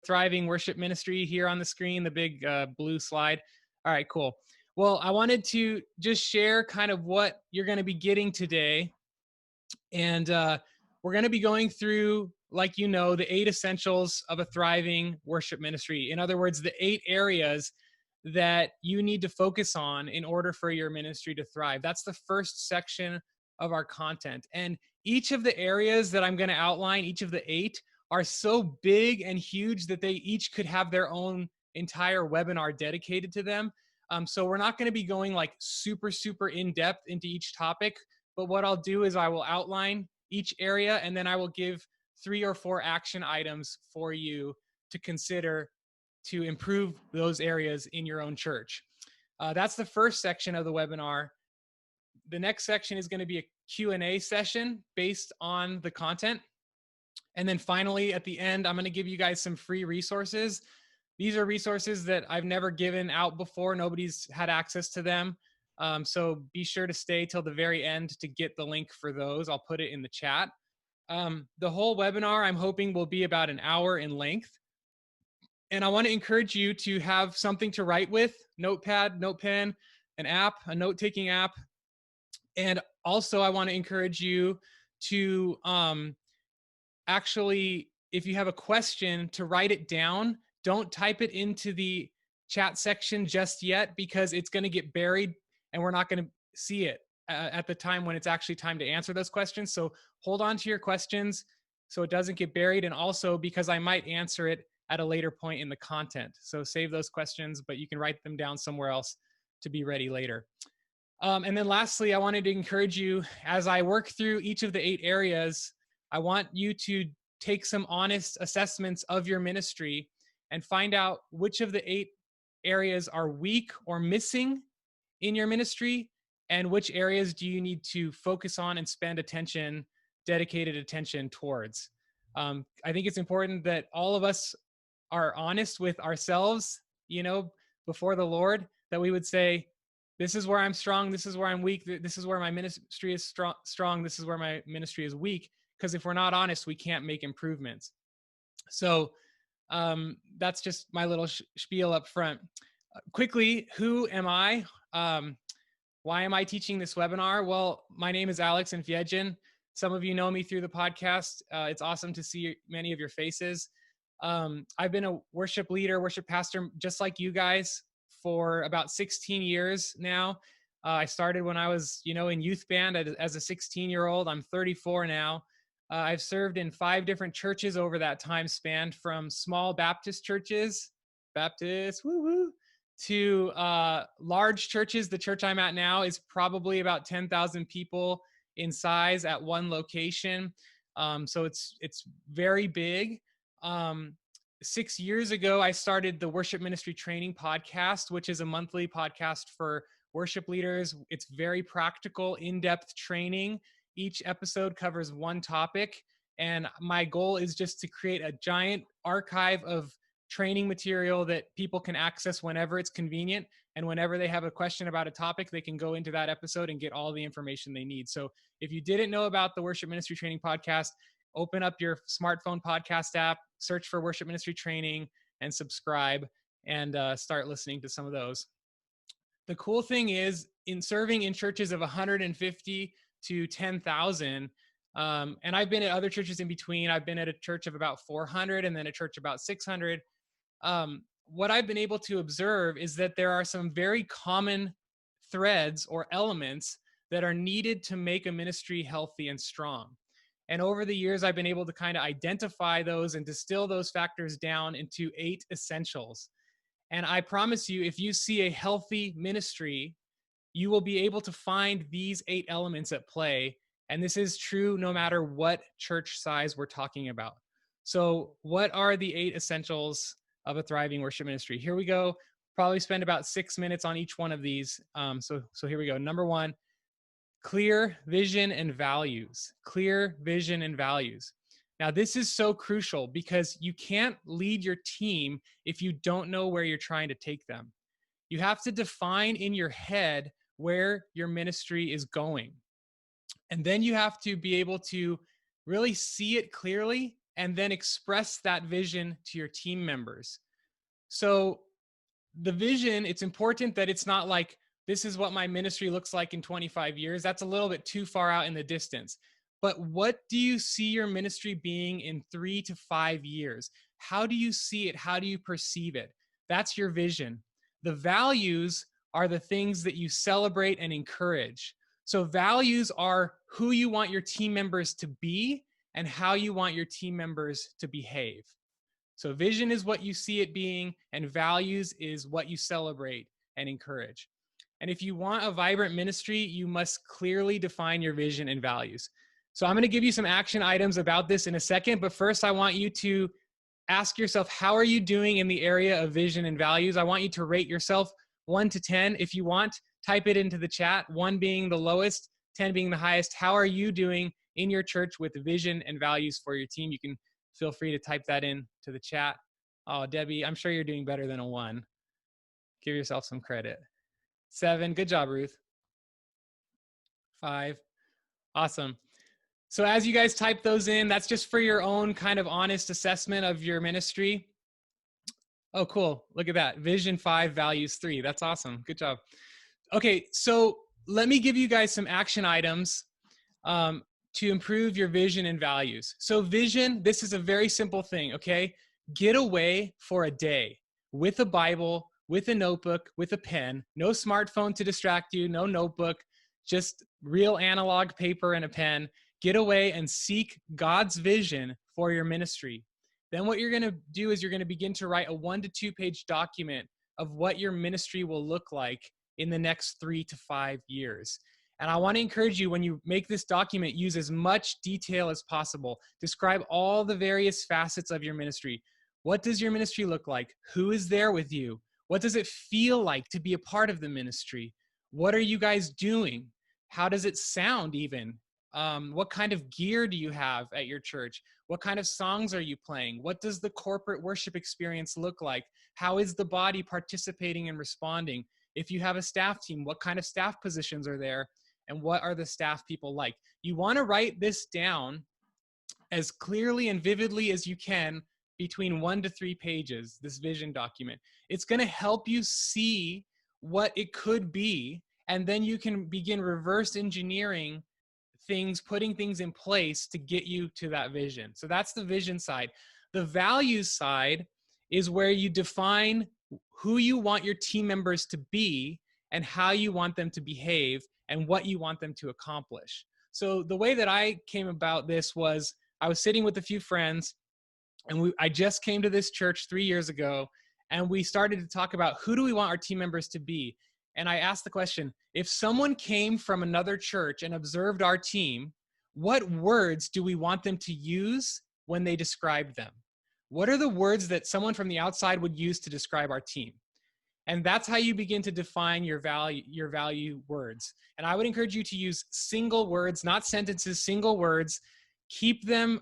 thriving worship ministry here on the screen, the big blue slide. All right, cool. Well, I wanted to just share kind of what you're going to be getting today. And we're going to be going through, like the 8 essentials of a thriving worship ministry. In other words, the 8 areas that you need to focus on in order for your ministry to thrive. That's the first section of our content. And each of the areas that I'm going to outline, each of the 8, are so big and huge that they each could have their own entire webinar dedicated to them. So we're not going to be going like super in depth into each topic, but what I'll do is I will outline each area, and then I will give 3 or 4 action items for you to consider to improve those areas in your own church. That's the first section of the webinar. The next section is going to be a Q&A session based on the content. And then finally, at the end, I'm going to give you guys some free resources. These are resources that I've never given out before. Nobody's had access to them. So be sure to stay till the very end to get the link for those. I'll put it in the chat. The whole webinar, I'm hoping, will be about an hour in length. And I want to encourage you to have something to write with: notepad, note pen, an app, a note-taking app. And also, I want to encourage you to actually, if you have a question, to write it down. Don't type it into the chat section just yet, because it's going to get buried and we're not going to see it at the time when it's actually time to answer those questions. So hold on to your questions so it doesn't get buried, and also because I might answer it at a later point in the content. So save those questions, but you can write them down somewhere else to be ready later. And then lastly, I wanted to encourage you, as I work through each of the 8 areas, I want you to take some honest assessments of your ministry and find out which of the 8 areas are weak or missing in your ministry, and which areas do you need to focus on and spend dedicated attention towards. I think it's important that all of us are honest with ourselves, before the Lord, that we would say, this is where I'm strong, this is where I'm weak, this is where my ministry is strong, this is where my ministry is weak. Because if we're not honest, we can't make improvements. So that's just my little spiel up front. Quickly, who am I? Why am I teaching this webinar? Well, my name is Alex Enfiedjian. Some of you know me through the podcast. It's awesome to see many of your faces. I've been a worship leader, worship pastor, just like you guys, for about 16 years now. I started when I was, in youth band as a 16-year-old. I'm 34 now. I've served in 5 different churches over that time span, from small Baptist churches, to large churches. The church I'm at now is probably about 10,000 people in size at one location. So it's very big. 6 years ago, I started the Worship Ministry Training Podcast, which is a monthly podcast for worship leaders. It's very practical, in-depth training. Each episode covers one topic, and my goal is just to create a giant archive of training material that people can access whenever it's convenient, and whenever they have a question about a topic, they can go into that episode and get all the information they need. So if you didn't know about the Worship Ministry Training Podcast, open up your smartphone podcast app, search for Worship Ministry Training, and subscribe, and start listening to some of those. The cool thing is, in serving in churches of 150 to 10,000, and I've been at other churches in between. I've been at a church of about 400 and then a church about 600. What I've been able to observe is that there are some very common threads or elements that are needed to make a ministry healthy and strong. And over the years, I've been able to kind of identify those and distill those factors down into 8 essentials. And I promise you, if you see a healthy ministry, you will be able to find these 8 elements at play. And this is true no matter what church size we're talking about. So what are the 8 essentials of a thriving worship ministry? Here we go. Probably spend about 6 minutes on each one of these. So here we go. Number 1, clear vision and values. Clear vision and values. Now, this is so crucial because you can't lead your team if you don't know where you're trying to take them. You have to define in your head where your ministry is going. And then you have to be able to really see it clearly and then express that vision to your team members. So the vision, it's important that it's not like, this is what my ministry looks like in 25 years. That's a little bit too far out in the distance. But what do you see your ministry being in 3 to 5 years? How do you see it? How do you perceive it? That's your vision. The values are the things that you celebrate and encourage. So values are who you want your team members to be and how you want your team members to behave. So vision is what you see it being, and values is what you celebrate and encourage. And if you want a vibrant ministry, you must clearly define your vision and values. So I'm going to give you some action items about this in a second, but first I want you to ask yourself, how are you doing in the area of vision and values? I want you to rate yourself 1 to 10. If you want, type it into the chat, 1 being the lowest, 10 being the highest. How are you doing in your church with vision and values for your team? You can feel free to type that in to the chat. Oh, Debbie, I'm sure you're doing better than a 1. Give yourself some credit. 7, good job, Ruth. 5, awesome. So as you guys type those in, that's just for your own kind of honest assessment of your ministry. Oh, cool. Look at that. Vision 5, values 3. That's awesome. Good job. Okay, so let me give you guys some action items to improve your vision and values. So vision, this is a very simple thing, okay? Get away for a day with a Bible, with a notebook, with a pen, no smartphone to distract you, no notebook, just real analog paper and a pen. Get away and seek God's vision for your ministry. Then what you're going to do is you're going to begin to write a 1 to 2 page document of what your ministry will look like in the next 3 to 5 years. And I want to encourage you, when you make this document, use as much detail as possible. Describe all the various facets of your ministry. What does your ministry look like? Who is there with you? What does it feel like to be a part of the ministry? What are you guys doing? How does it sound even? What kind of gear do you have at your church? What kind of songs are you playing? What does the corporate worship experience look like? How is the body participating and responding? If you have a staff team, what kind of staff positions are there? And what are the staff people like? You want to write this down as clearly and vividly as you can between 1 to 3 pages, this vision document. It's going to help you see what it could be, and then you can begin reverse engineering things, putting things in place to get you to that vision. So that's the vision side. The values side is where you define who you want your team members to be and how you want them to behave and what you want them to accomplish. So the way that I came about this was I was sitting with a few friends, and I just came to this church 3 years ago, and we started to talk about who do we want our team members to be. And I asked the question, if someone came from another church and observed our team, what words do we want them to use when they describe them? What are the words that someone from the outside would use to describe our team? And that's how you begin to define your value words. And I would encourage you to use single words, not sentences, single words. Keep them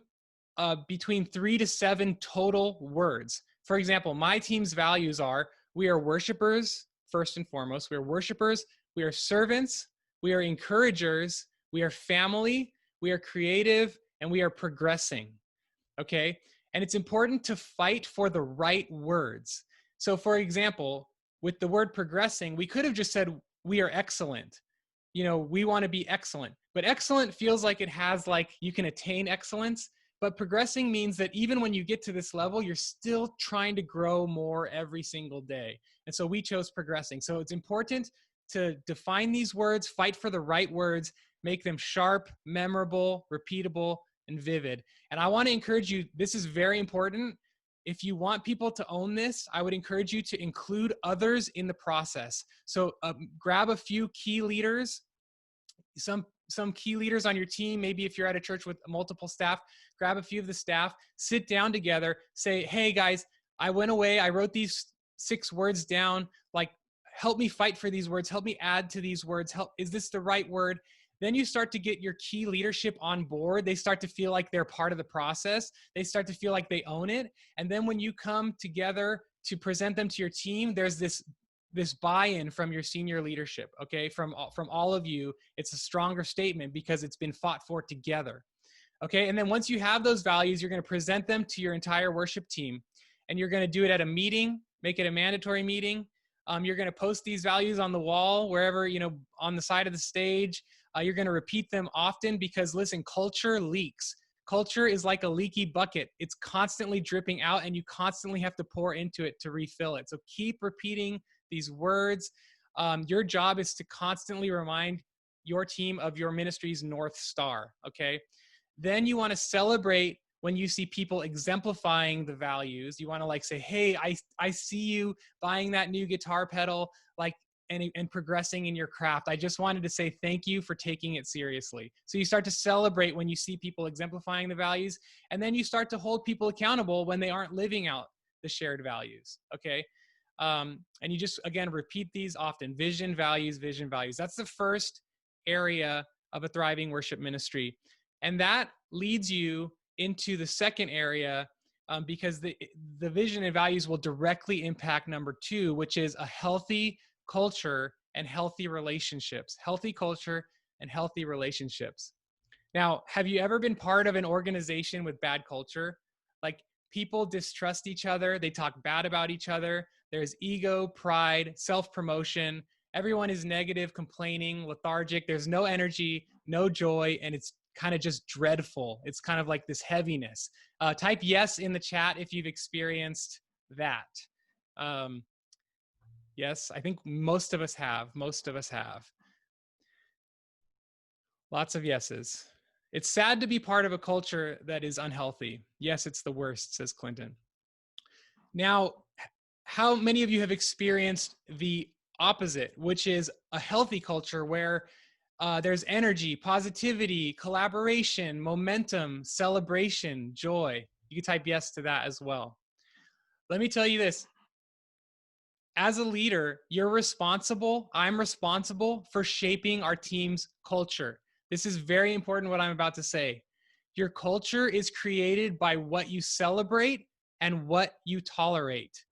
between 3 to 7 total words. For example, my team's values are, we are worshipers, first and foremost. We are worshipers, we are servants, we are encouragers, we are family, we are creative, and we are progressing, okay? And it's important to fight for the right words. So for example, with the word progressing, we could have just said, we are excellent. You know, we want to be excellent. But excellent feels like it has like, you can attain excellence. But progressing means that even when you get to this level, you're still trying to grow more every single day. And so we chose progressing. So it's important to define these words, fight for the right words, make them sharp, memorable, repeatable, and vivid. And I want to encourage you, this is very important. If you want people to own this, I would encourage you to include others in the process. So grab a few key leaders, some key leaders on your team. Maybe if you're at a church with multiple staff, grab a few of the staff, sit down together, say, hey guys, I went away, I wrote these 6 words down, like, help me fight for these words, help me add to these words, is this the right word? Then you start to get your key leadership on board. They start to feel like they're part of the process. They start to feel like they own it. And then when you come together to present them to your team, there's this buy-in from your senior leadership, okay? From all of you, it's a stronger statement because it's been fought for together. Okay, and then once you have those values, you're going to present them to your entire worship team, and you're going to do it at a meeting, make it a mandatory meeting. You're going to post these values on the wall, wherever, on the side of the stage. You're going to repeat them often because, listen, culture leaks. Culture is like a leaky bucket. It's constantly dripping out, and you constantly have to pour into it to refill it. So keep repeating these words. Your job is to constantly remind your team of your ministry's North Star, okay? Then you want to celebrate when you see people exemplifying the values. You want to say, hey, I see you buying that new guitar pedal, and progressing in your craft. I just wanted to say thank you for taking it seriously. So you start to celebrate when you see people exemplifying the values, and then you start to hold people accountable when they aren't living out the shared values, okay? And you just, again, repeat these often. Vision, values, vision, values. That's the first area of a thriving worship ministry. And that leads you into the second area, because the vision and values will directly impact number 2, which is a healthy culture and healthy relationships. Healthy culture and healthy relationships. Now, have you ever been part of an organization with bad culture? Like, people distrust each other. They talk bad about each other. There's ego, pride, self-promotion. Everyone is negative, complaining, lethargic. There's no energy, no joy, and it's kind of just dreadful. It's kind of like this heaviness. Type yes in the chat if you've experienced that. Yes, I think most of us have. Most of us have. Lots of yeses. It's sad to be part of a culture that is unhealthy. Yes, it's the worst, says Clinton. Now, how many of you have experienced the opposite, which is a healthy culture where there's energy, positivity, collaboration, momentum, celebration, joy? You can type yes to that as well. Let me tell you this. As a leader, I'm responsible for shaping our team's culture. This is very important, what I'm about to say. Your culture is created by what you celebrate and what you tolerate.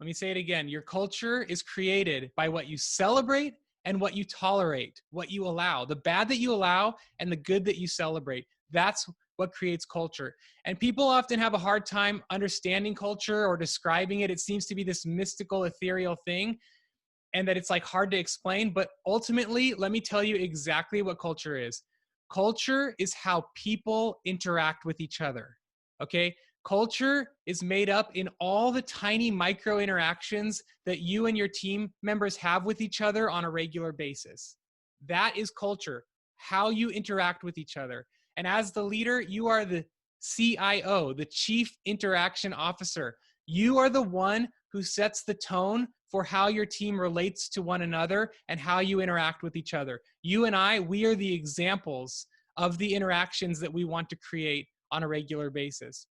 Let me say it again. Your culture is created by what you celebrate and what you tolerate, what you allow, the bad that you allow and the good that you celebrate. That's what creates culture. And people often have a hard time understanding culture or describing it. It seems to be this mystical, ethereal thing, and that it's hard to explain. But ultimately, let me tell you exactly what culture is. Culture is how people interact with each other, okay? Culture is made up in all the tiny micro interactions that you and your team members have with each other on a regular basis. That is culture, how you interact with each other. And as the leader, you are the CIO, the Chief Interaction Officer. You are the one who sets the tone for how your team relates to one another and how you interact with each other. You and we are the examples of the interactions that we want to create on a regular basis.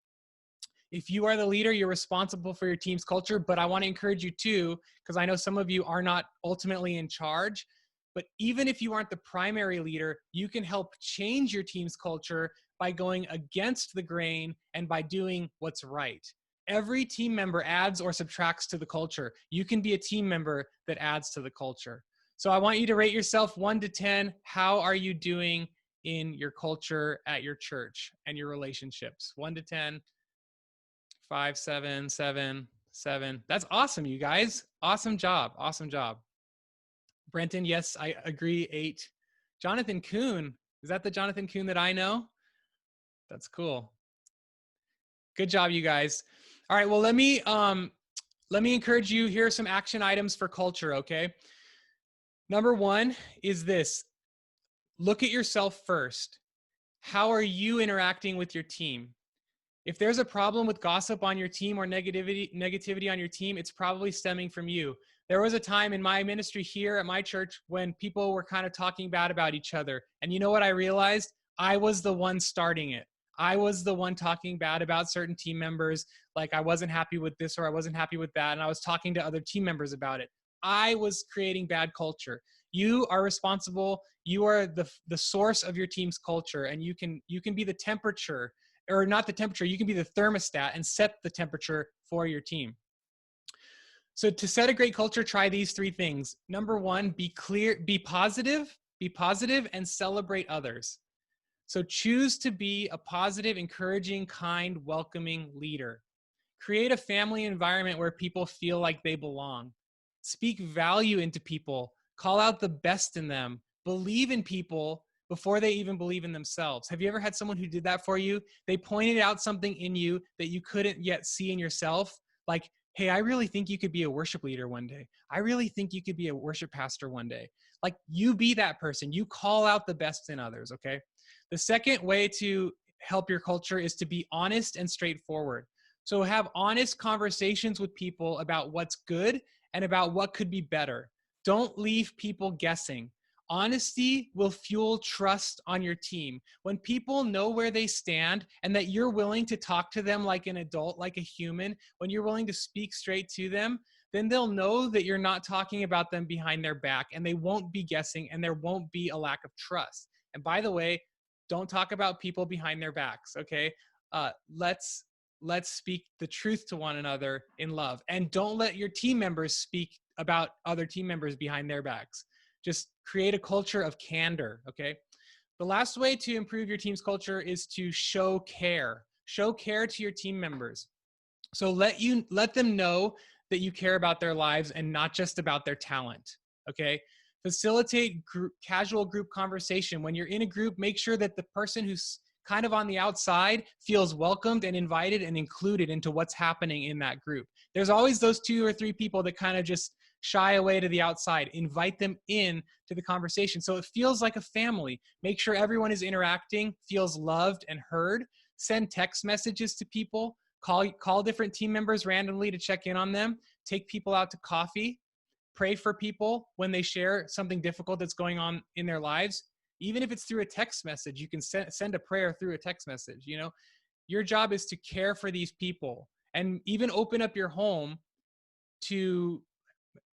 If you are the leader, you're responsible for your team's culture, but I want to encourage you too, because I know some of you are not ultimately in charge, but even if you aren't the primary leader, you can help change your team's culture by going against the grain and by doing what's right. Every team member adds or subtracts to the culture. You can be a team member that adds to the culture. So I want you to rate yourself 1 to 10. How are you doing in your culture at your church and your relationships? 1 to 10. 5, 7, 7, 7. That's awesome, you guys. Awesome job. Awesome job. Brenton, yes, I agree. 8. Jonathan Kuhn. Is that the Jonathan Kuhn that I know? That's cool. Good job, you guys. All right, well, let me encourage you. Here are some action items for culture, okay? Number 1 is this. Look at yourself first. How are you interacting with your team? If there's a problem with gossip on your team or negativity on your team, it's probably stemming from you. There was a time in my ministry here at my church when people were kind of talking bad about each other. And you know what I realized? I was the one starting it. I was the one talking bad about certain team members. Like, I wasn't happy with this or I wasn't happy with that. And I was talking to other team members about it. I was creating bad culture. You are responsible. You are the source of your team's culture, and you can be the temperature. Or not the temperature, you can be the thermostat and set the temperature for your team. So to set a great culture, try these 3 things. Number 1, be clear, be positive, and celebrate others. So choose to be a positive, encouraging, kind, welcoming leader. Create a family environment where people feel like they belong. Speak value into people. Call out the best in them. Believe in people before they even believe in themselves. Have you ever had someone who did that for you? They pointed out something in you that you couldn't yet see in yourself. Like, hey, I really think you could be a worship leader one day. I really think you could be a worship pastor one day. Like, you be that person. You call out the best in others, okay? The second way to help your culture is to be honest and straightforward. So have honest conversations with people about what's good and about what could be better. Don't leave people guessing. Honesty will fuel trust on your team. When people know where they stand and that you're willing to talk to them like an adult, like a human, when you're willing to speak straight to them, then they'll know that you're not talking about them behind their back, and they won't be guessing, and there won't be a lack of trust. And by the way, don't talk about people behind their backs, okay? Let's speak the truth to one another in love. And don't let your team members speak about other team members behind their backs. Just create a culture of candor, okay? The last way to improve your team's culture is to show care. Show care to your team members. So let them know that you care about their lives and not just about their talent, okay? Facilitate casual group conversation. When you're in a group, make sure that the person who's kind of on the outside feels welcomed and invited and included into what's happening in that group. There's always those 2 or 3 people that kind of just shy away to the outside. Invite them in to the conversation so it feels like a family. Make sure everyone is interacting, feels loved and heard. Send text messages to people. Call different team members randomly to check in on them. Take people out to coffee. Pray for people when they share something difficult that's going on in their lives. Even if it's through a text message, you can send a prayer through a text message. You know, your job is to care for these people, and even open up your home to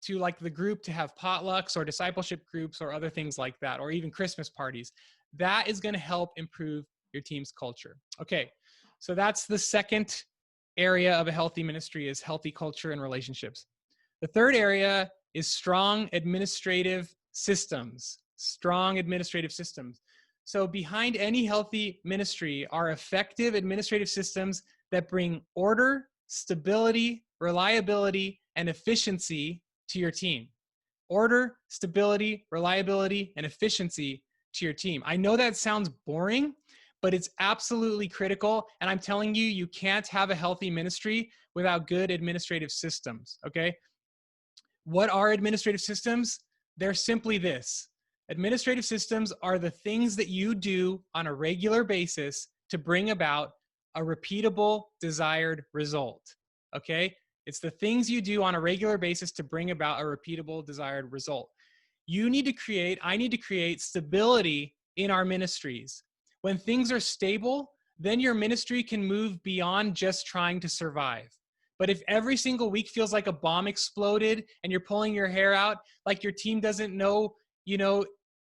like the group to have potlucks or discipleship groups or other things like that, or even Christmas parties. That is going to help improve your team's culture. Okay, so that's the second area of a healthy ministry, is healthy culture and relationships. The third area is strong administrative systems. Strong administrative systems. So behind any healthy ministry are effective administrative systems that bring order, stability, reliability, and efficiency to your team. Order, stability, reliability, and efficiency to your team. I know that sounds boring, but it's absolutely critical. And I'm telling you, you can't have a healthy ministry without good administrative systems, okay? What are administrative systems? They're simply this. Administrative systems are the things that you do on a regular basis to bring about a repeatable desired result, okay? It's the things you do on a regular basis to bring about a repeatable desired result. I need to create stability in our ministries. When things are stable, then your ministry can move beyond just trying to survive. But if every single week feels like a bomb exploded and you're pulling your hair out, like your team doesn't know,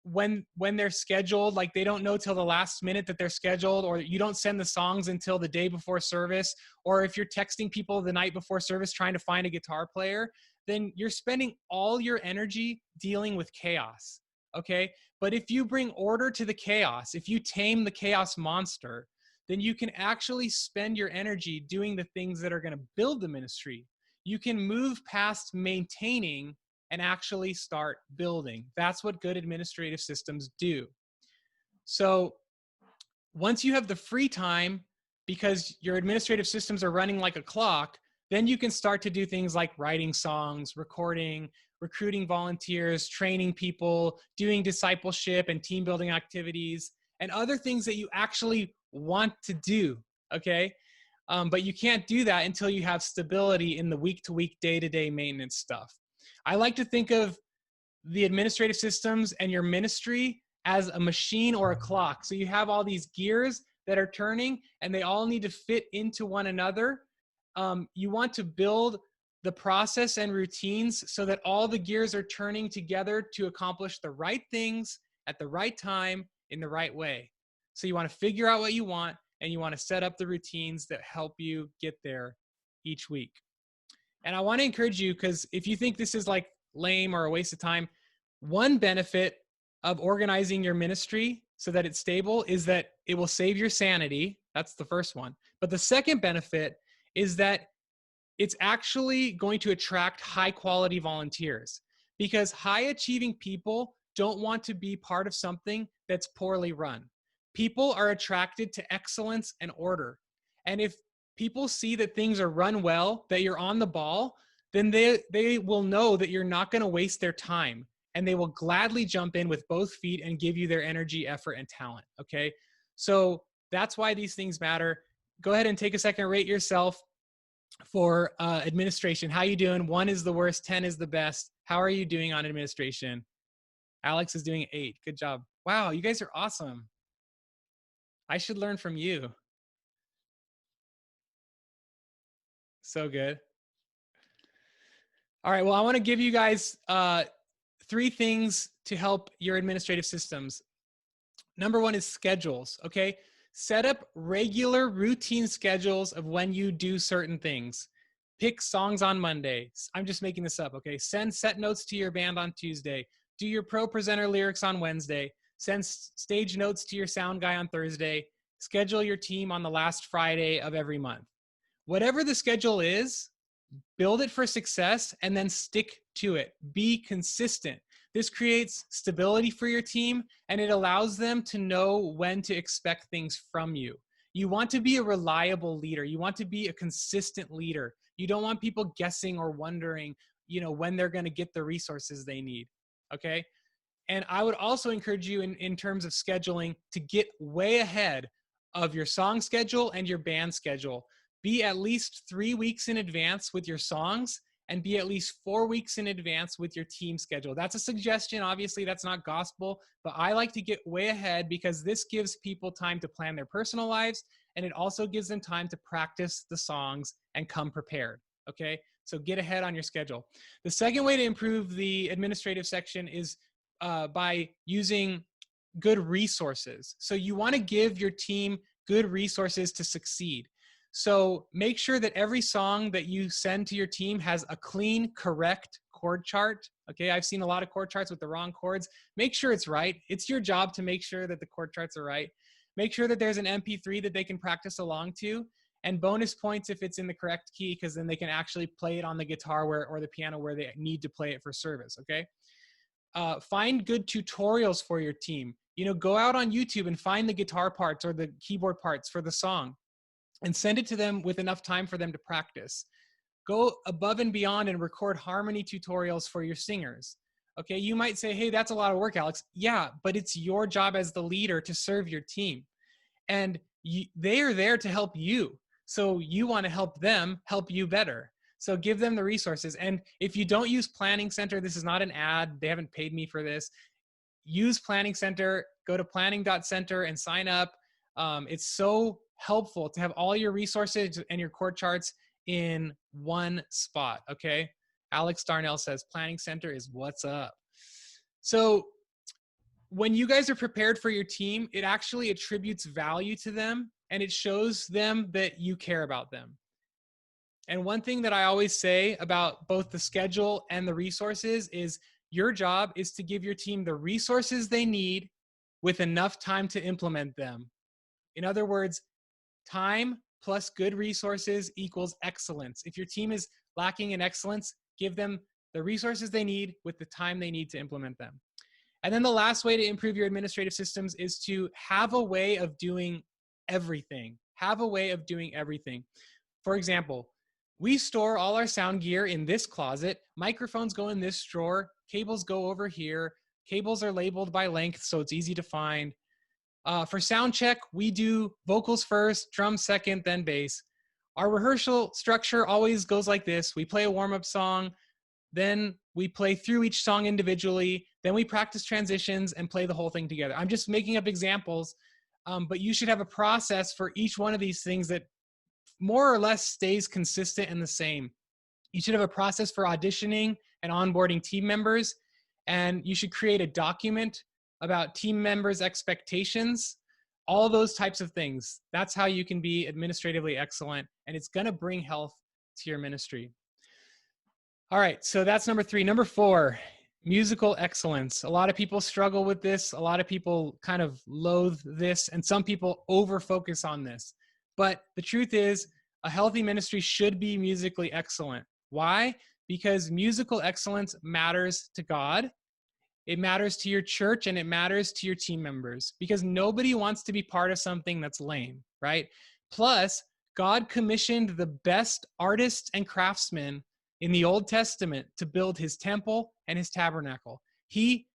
when they're scheduled, like they don't know till the last minute that they're scheduled, or you don't send the songs until the day before service, or if you're texting people the night before service trying to find a guitar player, then you're spending all your energy dealing with chaos, okay? But if you bring order to the chaos, if you tame the chaos monster, then you can actually spend your energy doing the things that are going to build the ministry. You can move past maintaining and actually start building. That's what good administrative systems do. So once you have the free time, because your administrative systems are running like a clock, then you can start to do things like writing songs, recording, recruiting volunteers, training people, doing discipleship and team building activities, and other things that you actually want to do, okay? But you can't do that until you have stability in the week-to-week, day-to-day maintenance stuff. I like to think of the administrative systems and your ministry as a machine or a clock. So you have all these gears that are turning, and they all need to fit into one another. You want to build the process and routines so that all the gears are turning together to accomplish the right things at the right time in the right way. So you want to figure out what you want, and you want to set up the routines that help you get there each week. And I want to encourage you, because if you think this is like lame or a waste of time, one benefit of organizing your ministry so that it's stable is that it will save your sanity. That's the first one. But the second benefit is that it's actually going to attract high quality volunteers, because high achieving people don't want to be part of something that's poorly run. People are attracted to excellence and order. And if people see that things are run well, that you're on the ball, then they will know that you're not going to waste their time, and they will gladly jump in with both feet and give you their energy, effort, and talent. Okay. So that's why these things matter. Go ahead and take a second, rate yourself for administration. How you doing? 1 is the worst, 10 is the best. How are you doing on administration? Alex is doing 8. Good job. Wow, you guys are awesome. I should learn from you. So good. All right, well, I want to give you guys 3 things to help your administrative systems. Number 1 is schedules, okay? Set up regular routine schedules of when you do certain things. Pick songs on Monday. I'm just making this up, okay? Send set notes to your band on Tuesday. Do your pro presenter lyrics on Wednesday. Send stage notes to your sound guy on Thursday. Schedule your team on the last Friday of every month. Whatever the schedule is, build it for success and then stick to it. Be consistent. This creates stability for your team, and it allows them to know when to expect things from you. You want to be a reliable leader. You want to be a consistent leader. You don't want people guessing or wondering, when they're going to get the resources they need. Okay. And I would also encourage you in terms of scheduling to get way ahead of your song schedule and your band schedule. Be at least 3 weeks in advance with your songs, and be at least 4 weeks in advance with your team schedule. That's a suggestion. Obviously, that's not gospel, but I like to get way ahead because this gives people time to plan their personal lives, and it also gives them time to practice the songs and come prepared, okay? So get ahead on your schedule. The second way to improve the administrative section is by using good resources. So you want to give your team good resources to succeed. So make sure that every song that you send to your team has a clean, correct chord chart. Okay, I've seen a lot of chord charts with the wrong chords. Make sure it's right. It's your job to make sure that the chord charts are right. Make sure that there's an MP3 that they can practice along to, and bonus points if it's in the correct key, because then they can actually play it on the guitar or the piano where they need to play it for service, okay? Find good tutorials for your team. Go out on YouTube and find the guitar parts or the keyboard parts for the song, and send it to them with enough time for them to practice. Go above and beyond and record harmony tutorials for your singers. Okay, you might say, hey, that's a lot of work, Alex. Yeah, but it's your job as the leader to serve your team. And they are there to help you. So you want to help them help you better. So give them the resources. And if you don't use Planning Center, this is not an ad. They haven't paid me for this. Use Planning Center. Go to planning.center and sign up. It's so helpful to have all your resources and your chord charts in one spot, okay? Alex Darnell says Planning Center is what's up. So when you guys are prepared for your team, it actually attributes value to them, and it shows them that you care about them. And one thing that I always say about both the schedule and the resources is your job is to give your team the resources they need with enough time to implement them. In other words, time plus good resources equals excellence. If your team is lacking in excellence, give them the resources they need with the time they need to implement them. And then the last way to improve your administrative systems is to have a way of doing everything. Have a way of doing everything. For example, we store all our sound gear in this closet. Microphones go in this drawer. Cables go over here. Cables are labeled by length, so it's easy to find. For sound check, we do vocals first, drums second, then bass. Our rehearsal structure always goes like this. We play a warm-up song, then we play through each song individually, then we practice transitions and play the whole thing together. I'm just making up examples, but you should have a process for each one of these things that more or less stays consistent and the same. You should have a process for auditioning and onboarding team members, and you should create a document about team members' expectations, all those types of things. That's how you can be administratively excellent, and it's going to bring health to your ministry. All right, so that's number 3. Number 4, Musical excellence. A lot of people struggle with this. A lot of people kind of loathe this, and some people over focus on this. But the truth is, a healthy ministry should be musically excellent. Why? Because musical excellence matters to God. It matters to your church, and it matters to your team members, because nobody wants to be part of something that's lame, right? Plus, God commissioned the best artists and craftsmen in the Old Testament to build his temple and his tabernacle. He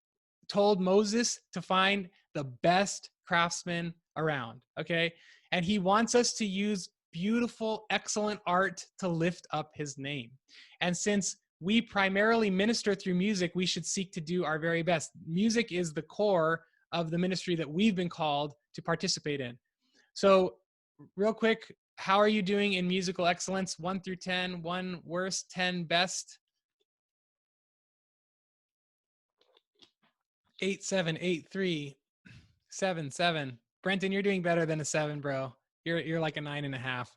told Moses to find the best craftsmen around, okay? And he wants us to use beautiful, excellent art to lift up his name. And since we primarily minister through music, we should seek to do our very best. Music is the core of the ministry that we've been called to participate in. So real quick, how are you doing in musical excellence? 1 through 10, 1 worst, 10 best. 8, 7, 8, 3, 7, 7. Brenton, you're doing better than a 7, bro. You're like a 9.5.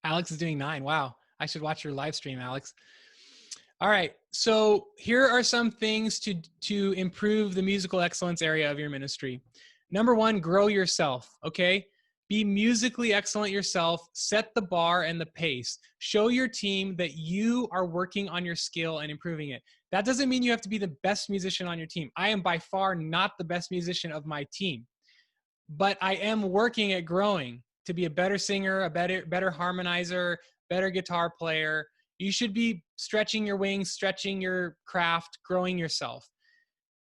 Alex is doing 9. Wow. I should watch your live stream, Alex. All right. So here are some things to improve the musical excellence area of your ministry. Number 1, grow yourself. Okay. Be musically excellent yourself. Set the bar and the pace. Show your team that you are working on your skill and improving it. That doesn't mean you have to be the best musician on your team. I am by far not the best musician of my team, but I am working at growing to be a better singer, a better harmonizer, better guitar player. You should be stretching your wings, stretching your craft, growing yourself.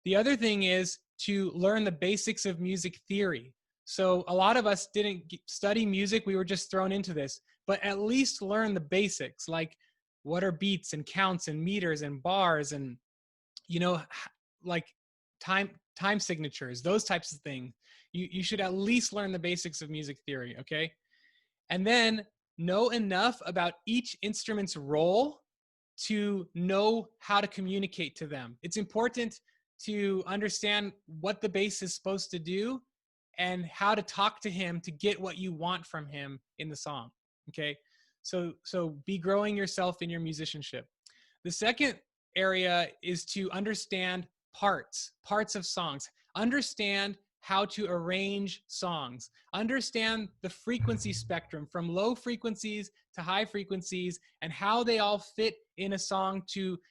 The other thing is to learn the basics of music theory. So a lot of us didn't study music. We were just thrown into this, but at least learn the basics, like what are beats and counts and meters and bars and, like time signatures, those types of things. You should at least learn the basics of music theory, okay? And then know enough about each instrument's role to know how to communicate to them. It's important to understand what the bass is supposed to do and how to talk to him to get what you want from him in the song, okay? So be growing yourself in your musicianship. The second area is to understand parts of songs. Understand how to arrange songs. Understand the frequency spectrum from low frequencies to high frequencies and how they all fit in a song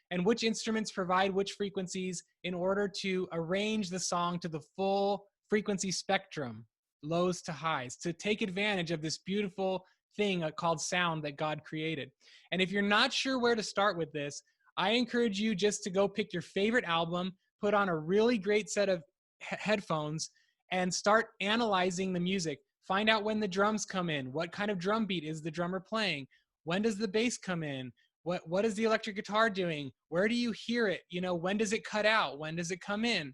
and which instruments provide which frequencies in order to arrange the song to the full frequency spectrum, lows to highs, to take advantage of this beautiful thing called sound that God created. And if you're not sure where to start with this, I encourage you just to go pick your favorite album, put on a really great set of headphones, and start analyzing the music. Find out when the drums come in. What kind of drum beat is the drummer playing? When does the bass come in? What is the electric guitar doing? Where do you hear it? When does it cut out? When does it come in?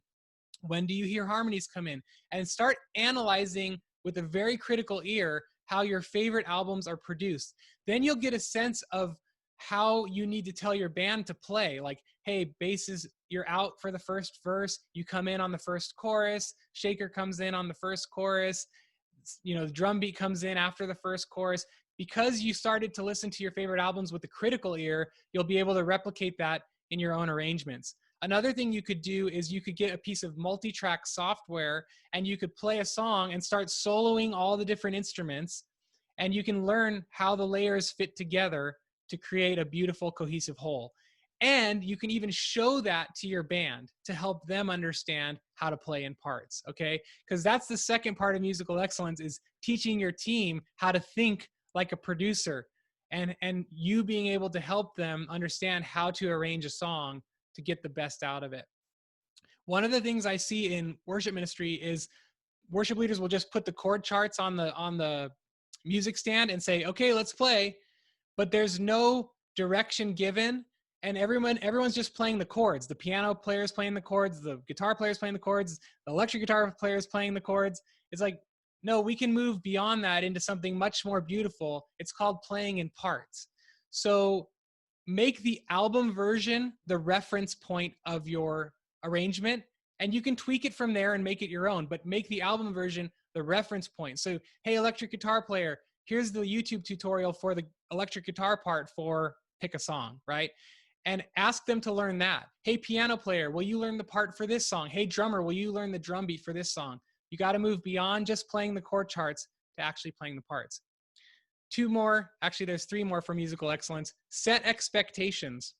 When do you hear harmonies come in? And start analyzing with a very critical ear how your favorite albums are produced. Then you'll get a sense of how you need to tell your band to play. Like, hey, basses, you're out for the first verse. You come in on the first chorus. Shaker comes in on the first chorus. The drum beat comes in after the first chorus. Because you started to listen to your favorite albums with the critical ear, you'll be able to replicate that in your own arrangements. Another thing you could do is you could get a piece of multi-track software and you could play a song and start soloing all the different instruments, and you can learn how the layers fit together to create a beautiful, cohesive whole. And you can even show that to your band to help them understand how to play in parts, okay? Because that's the second part of musical excellence, is teaching your team how to think like a producer, and you being able to help them understand how to arrange a song to get the best out of it. One of the things I see in worship ministry is worship leaders will just put the chord charts on the music stand and say, okay, let's play, but there's no direction given, and everyone's just playing the chords. The piano player is playing the chords, the guitar player is playing the chords, the electric guitar player is playing the chords. It's like, no, we can move beyond that into something much more beautiful. It's called playing in parts. So make the album version the reference point of your arrangement, and you can tweak it from there and make it your own, but make the album version the reference point. So, hey, electric guitar player, here's the YouTube tutorial for the electric guitar part for pick a song, right? and ask them to learn that. Hey, piano player, will you learn the part for this song? Hey, drummer, will you learn the drum beat for this song? You got to move beyond just playing the chord charts to actually playing the parts. Two more, actually there's three more for musical excellence. Set expectations.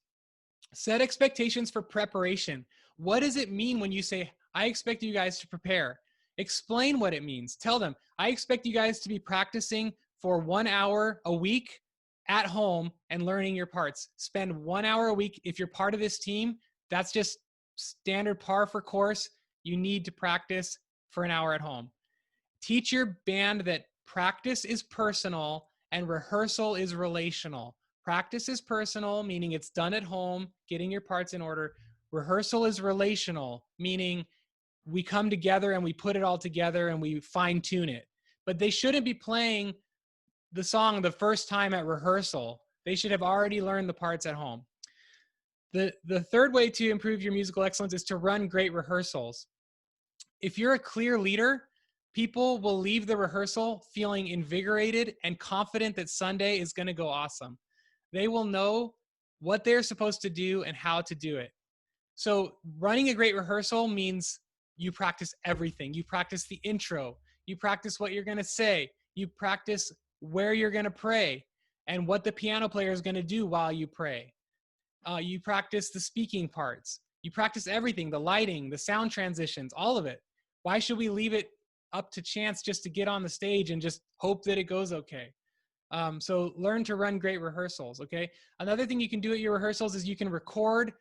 Set expectations for preparation. What does it mean when you say, I expect you guys to prepare? Explain what it means. Tell them, I expect you guys to be practicing for 1 hour a week at home and learning your parts. Spend 1 hour a week. If you're part of this team, that's just standard par for course. You need to practice for an hour at home. Teach your band that practice is personal and rehearsal is relational. Practice is personal, meaning it's done at home, getting your parts in order. Rehearsal is relational, meaning we come together and we put it all together and we fine tune it. But they shouldn't be playing the song the first time at rehearsal. They should have already learned the parts at home. The third way to improve your musical excellence is to run great rehearsals. If you're a clear leader, people will leave the rehearsal feeling invigorated and confident that Sunday is going to go awesome. They will know what they're supposed to do and how to do it. So running a great rehearsal means you practice everything. You practice the intro. You practice what you're going to say. You practice where you're going to pray and what the piano player is going to do while you pray. You practice the speaking parts. You practice everything, the lighting, the sound transitions, all of it. Why should we leave it up to chance just to get on the stage and just hope that it goes okay? So learn to run great rehearsals, okay? Another thing you can do at your rehearsals is you can record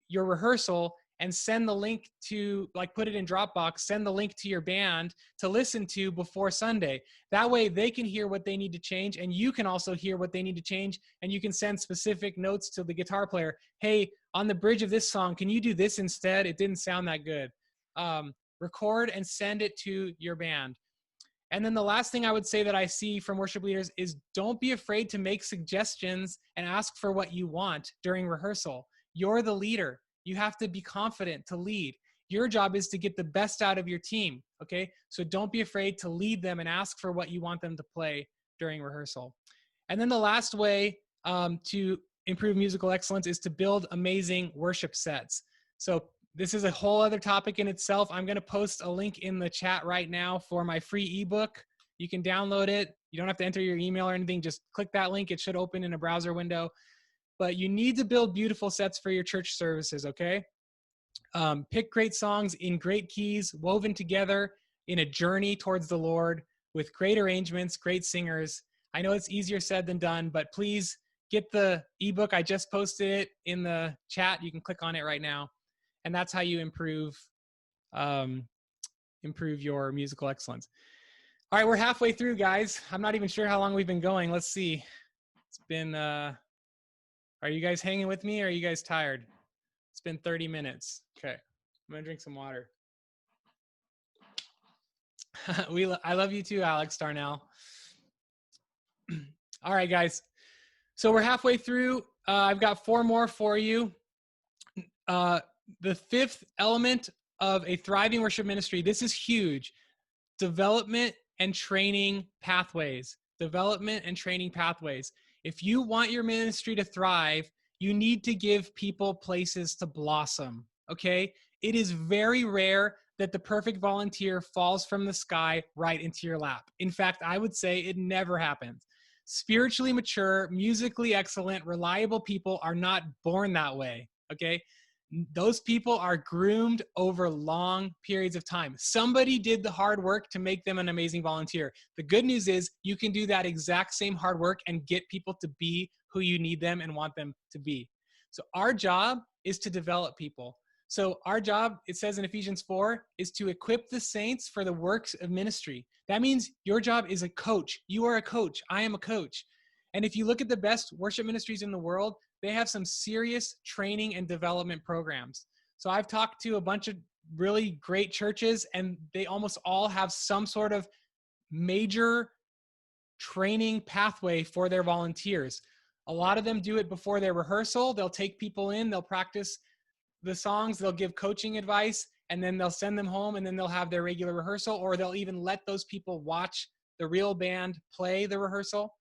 your rehearsal and send the link to, like, put it in Dropbox, send the link to your band to listen to before Sunday. That way they can hear what they need to change, and you can also hear what they need to change, and you can send specific notes to the guitar player. Hey, on the bridge of this song, can you do this instead? It didn't sound that good. Record and send it to your band. And then the last thing I would say that I see from worship leaders is don't be afraid to make suggestions and ask for what you want during rehearsal. You're the leader. You have to be confident to lead. Your job is to get the best out of your team, okay? So don't be afraid to lead them and ask for what you want them to play during rehearsal. And then the last way to improve musical excellence is to build amazing worship sets. So this is a whole other topic in itself. I'm going to post a link in the chat right now for my free ebook. You can download it. You don't have to enter your email or anything. Just click that link. It should open in a browser window. But you need to build beautiful sets for your church services, okay? Pick great songs in great keys, woven together in a journey towards the Lord with great arrangements, great singers. I know it's easier said than done, but please get the ebook. I just posted it in the chat. You can click on it right now. And that's how you improve your musical excellence. All right, we're halfway through, guys. I'm not even sure how long we've been going. Let's see. It's been, are you guys hanging with me or are you guys tired? It's been 30 minutes. Okay, I'm gonna drink some water. I love you too, Alex Darnell. All right, guys. So we're halfway through. I've got 4 more for you. The 5th element of a thriving worship ministry, this is huge. Development and training pathways. Development and training pathways. If you want your ministry to thrive, you need to give people places to blossom, okay? It is very rare that the perfect volunteer falls from the sky right into your lap. In fact, I would say it never happens. Spiritually mature, musically excellent, reliable people are not born that way, okay? Those people are groomed over long periods of time. Somebody did the hard work to make them an amazing volunteer. The good news is you can do that exact same hard work and get people to be who you need them and want them to be. So our job is to develop people. So our job, it says in Ephesians 4, is to equip the saints for the works of ministry. That means your job is a coach. You are a coach. I am a coach. And if you look at the best worship ministries in the world, they have some serious training and development programs. So I've talked to a bunch of really great churches, and they almost all have some sort of major training pathway for their volunteers. A lot of them do it before their rehearsal. They'll take people in, they'll practice the songs, they'll give coaching advice, and then they'll send them home, and then they'll have their regular rehearsal, or they'll even let those people watch the real band play the rehearsal.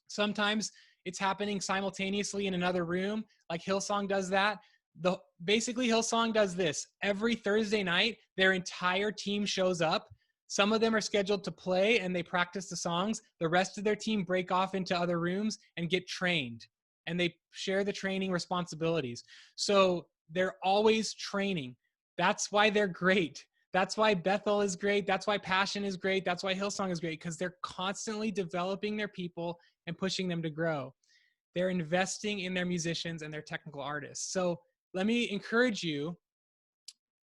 Sometimes it's happening simultaneously in another room, like Hillsong does that. Basically Hillsong does this. Every Thursday night, their entire team shows up. Some of them are scheduled to play and they practice the songs. The rest of their team break off into other rooms and get trained. And they share the training responsibilities. So they're always training. That's why they're great. That's why Bethel is great. That's why Passion is great. That's why Hillsong is great, because they're constantly developing their people and pushing them to grow. They're investing in their musicians and their technical artists. So let me encourage you,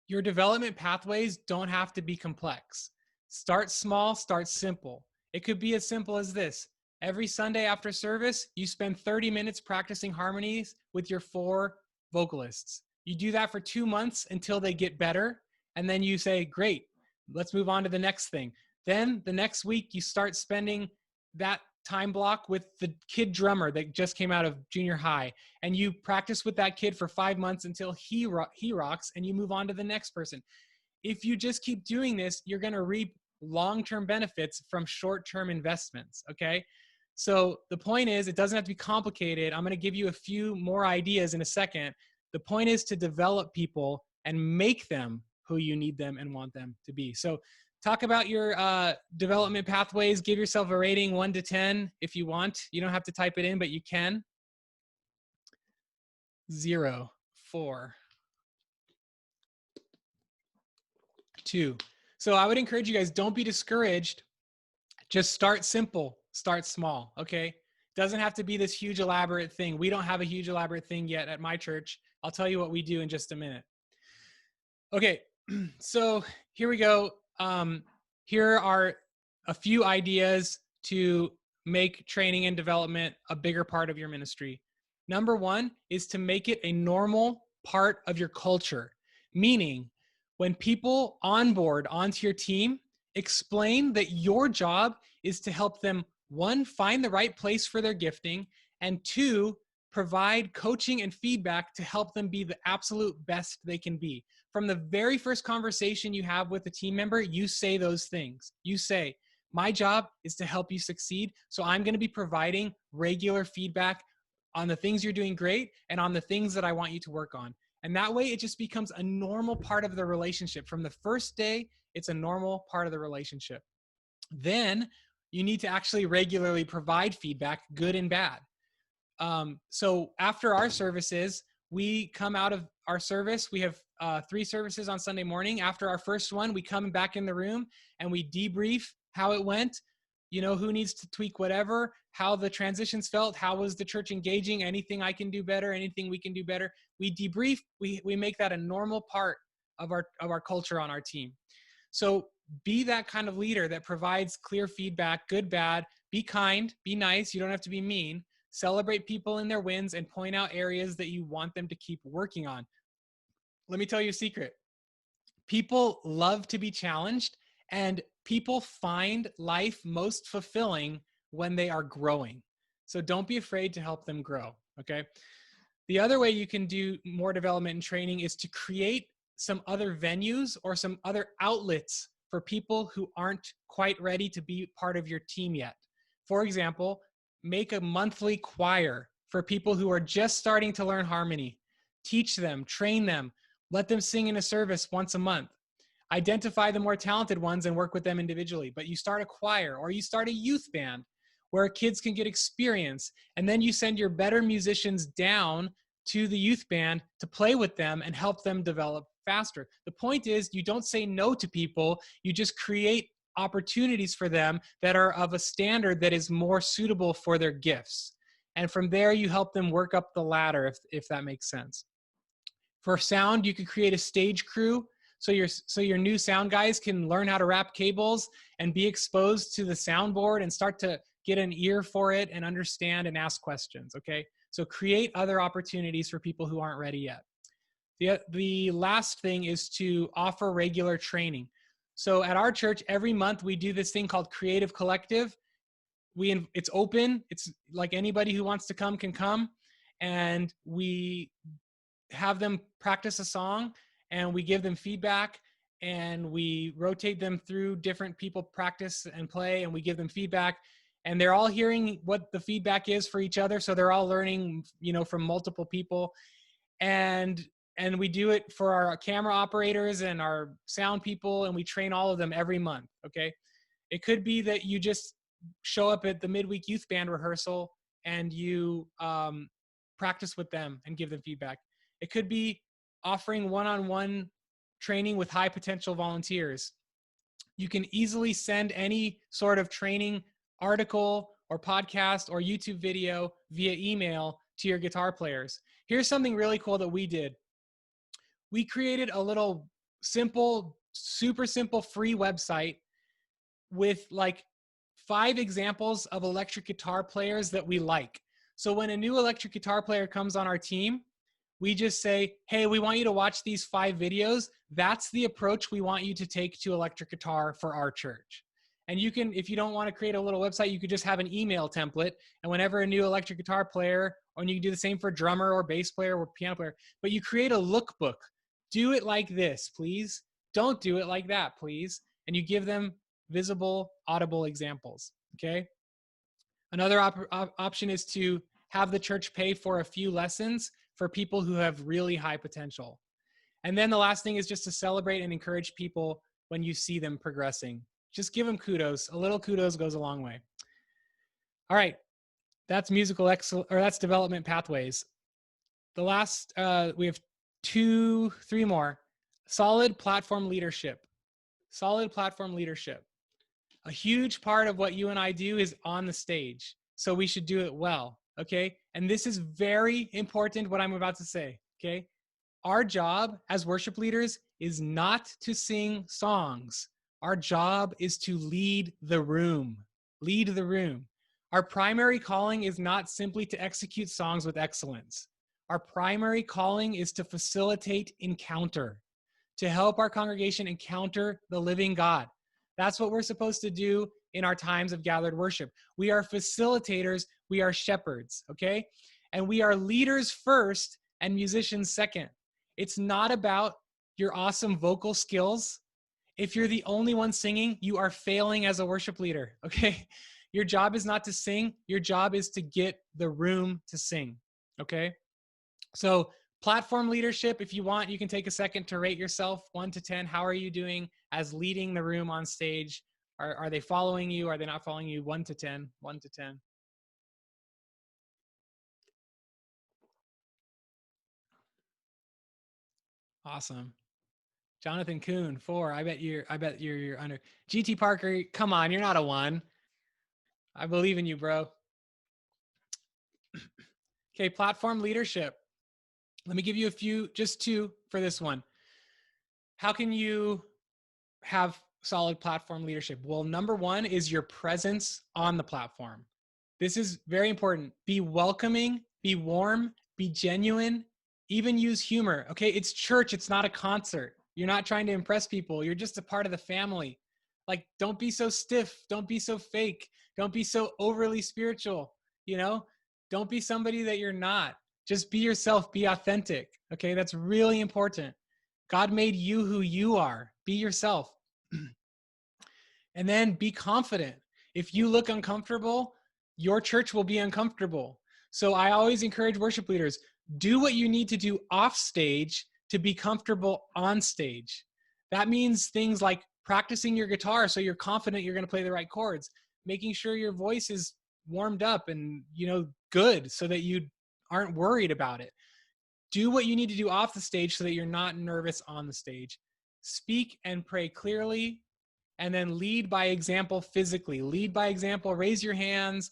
your development pathways don't have to be complex. Start small, start simple. It could be as simple as this. Every Sunday after service, you spend 30 minutes practicing harmonies with your 4 vocalists. You do that for 2 months until they get better. And then you say, great, let's move on to the next thing. Then the next week, you start spending that time block with the kid drummer that just came out of junior high. And you practice with that kid for 5 months until he rocks, and you move on to the next person. If you just keep doing this, you're going to reap long-term benefits from short-term investments, okay? So the point is, it doesn't have to be complicated. I'm going to give you a few more ideas in a second. The point is to develop people and make them who you need them and want them to be. So talk about your development pathways. Give yourself a rating 1 to 10 if you want. You don't have to type it in, but you can. 0, 4, 2. So I would encourage you guys, don't be discouraged. Just start simple, start small, okay? Doesn't have to be this huge elaborate thing. We don't have a huge elaborate thing yet at my church. I'll tell you what we do in just a minute. Okay, so here we go. Here are a few ideas to make training and development a bigger part of your ministry. Number 1 is to make it a normal part of your culture, meaning when people onboard onto your team, explain that your job is to help them, 1, find the right place for their gifting, and 2, provide coaching and feedback to help them be the absolute best they can be. From the very first conversation you have with a team member, you say those things. You say, my job is to help you succeed, so I'm going to be providing regular feedback on the things you're doing great and on the things that I want you to work on. And that way, it just becomes a normal part of the relationship. From the first day, it's a normal part of the relationship. Then you need to actually regularly provide feedback, good and bad. So after our services, we come out of our service. We have 3 services on Sunday morning. After our first one, we come back in the room and we debrief how it went. You know, who needs to tweak whatever, how the transitions felt, how was the church engaging, anything I can do better, anything we can do better. We debrief, we make that a normal part of our culture on our team. So be that kind of leader that provides clear feedback, good, bad, be kind, be nice. You don't have to be mean. Celebrate people in their wins and point out areas that you want them to keep working on. Let me tell you a secret. People love to be challenged, and people find life most fulfilling when they are growing. So don't be afraid to help them grow, okay? The other way you can do more development and training is to create some other venues or some other outlets for people who aren't quite ready to be part of your team yet. For example, make a monthly choir for people who are just starting to learn harmony. Teach them, train them, let them sing in a service once a month. Identify the more talented ones and work with them individually. But you start a choir or you start a youth band where kids can get experience. And then you send your better musicians down to the youth band to play with them and help them develop faster. The point is, you don't say no to people. You just create opportunities for them that are of a standard that is more suitable for their gifts. And from there, you help them work up the ladder, if that makes sense. For sound, you could create a stage crew. So your new sound guys can learn how to wrap cables and be exposed to the soundboard and start to get an ear for it and understand and ask questions, okay? So create other opportunities for people who aren't ready yet. The last thing is to offer regular training. So at our church, every month we do this thing called Creative Collective. It's open. It's like anybody who wants to come can come. And we have them practice a song and we give them feedback and we rotate them through different people practice and play and we give them feedback. and they're all hearing what the feedback is for each other. So they're all learning, from multiple people. And we do it for our camera operators and our sound people, and we train all of them every month. Okay. It could be that you just show up at the midweek youth band rehearsal and you practice with them and give them feedback. It could be offering one-on-one training with high potential volunteers. You can easily send any sort of training article or podcast or YouTube video via email to your guitar players. Here's something really cool that we did. We created a little simple, super simple free website with like 5 examples of electric guitar players that we like. So when a new electric guitar player comes on our team, we just say, hey, we want you to watch these 5 videos. That's the approach we want you to take to electric guitar for our church. And you can, if you don't want to create a little website, you could just have an email template. And whenever a new electric guitar player, and you can do the same for drummer or bass player or piano player, but you create a lookbook. Do it like this, please. Don't do it like that, please. And you give them visible, audible examples, okay? Another option is to have the church pay for a few lessons for people who have really high potential. And then the last thing is just to celebrate and encourage people when you see them progressing. Just give them kudos. A little kudos goes a long way. All right, that's that's development pathways. The last, we have 2, 3 more. Solid platform leadership. Solid platform leadership. A huge part of what you and I do is on the stage. So we should do it well, okay? And this is very important, what I'm about to say, okay? Our job as worship leaders is not to sing songs. Our job is to lead the room. Lead the room. Our primary calling is not simply to execute songs with excellence. Our primary calling is to facilitate encounter, to help our congregation encounter the living God. That's what we're supposed to do in our times of gathered worship. We are facilitators. We are shepherds, okay? And we are leaders first and musicians second. It's not about your awesome vocal skills. If you're the only one singing, you are failing as a worship leader, okay? Your job is not to sing. Your job is to get the room to sing, okay? So platform leadership, if you want, you can take a second to rate yourself 1 to 10. How are you doing as leading the room on stage? Are they following you? Are they not following you? 1 to 10, 1 to 10. Awesome. Jonathan Kuhn, 4. I bet you're under. GT Parker, come on, you're not a 1. I believe in you, bro. Okay, platform leadership. Let me give you a few, just 2 for this one. How can you have solid platform leadership? Well, number 1 is your presence on the platform. This is very important. Be welcoming, be warm, be genuine, even use humor. Okay, it's church, it's not a concert. You're not trying to impress people. You're just a part of the family. Like, don't be so stiff. Don't be so fake. Don't be so overly spiritual, Don't be somebody that you're not. Just be yourself, be authentic. Okay, that's really important. God made you who you are. Be yourself. And then be confident. If you look uncomfortable, your church will be uncomfortable. So I always encourage worship leaders, do what you need to do off stage to be comfortable on stage. That means things like practicing your guitar so you're confident you're going to play the right chords, making sure your voice is warmed up and, good so that you aren't worried about it. Do what you need to do off the stage so that you're not nervous on the stage. Speak and pray clearly, and then lead by example physically. Lead by example, raise your hands,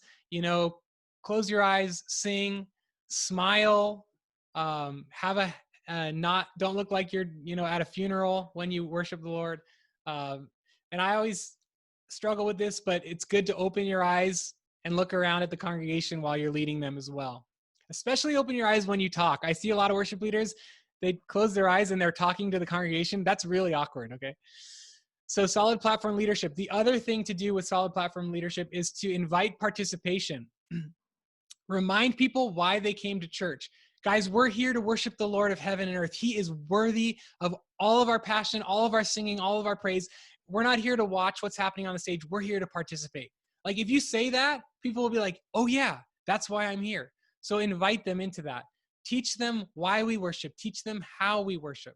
close your eyes, sing, smile, don't look like you're, at a funeral when you worship the Lord. And I always struggle with this, but it's good to open your eyes and look around at the congregation while you're leading them as well. Especially open your eyes when you talk. I see a lot of worship leaders, they close their eyes and they're talking to the congregation. That's really awkward, okay? So solid platform leadership. The other thing to do with solid platform leadership is to invite participation. Remind people why they came to church. Guys, we're here to worship the Lord of heaven and earth. He is worthy of all of our passion, all of our singing, all of our praise. We're not here to watch what's happening on the stage. We're here to participate. Like if you say that, people will be like, oh yeah, that's why I'm here. So invite them into that. Teach them why we worship. Teach them how we worship.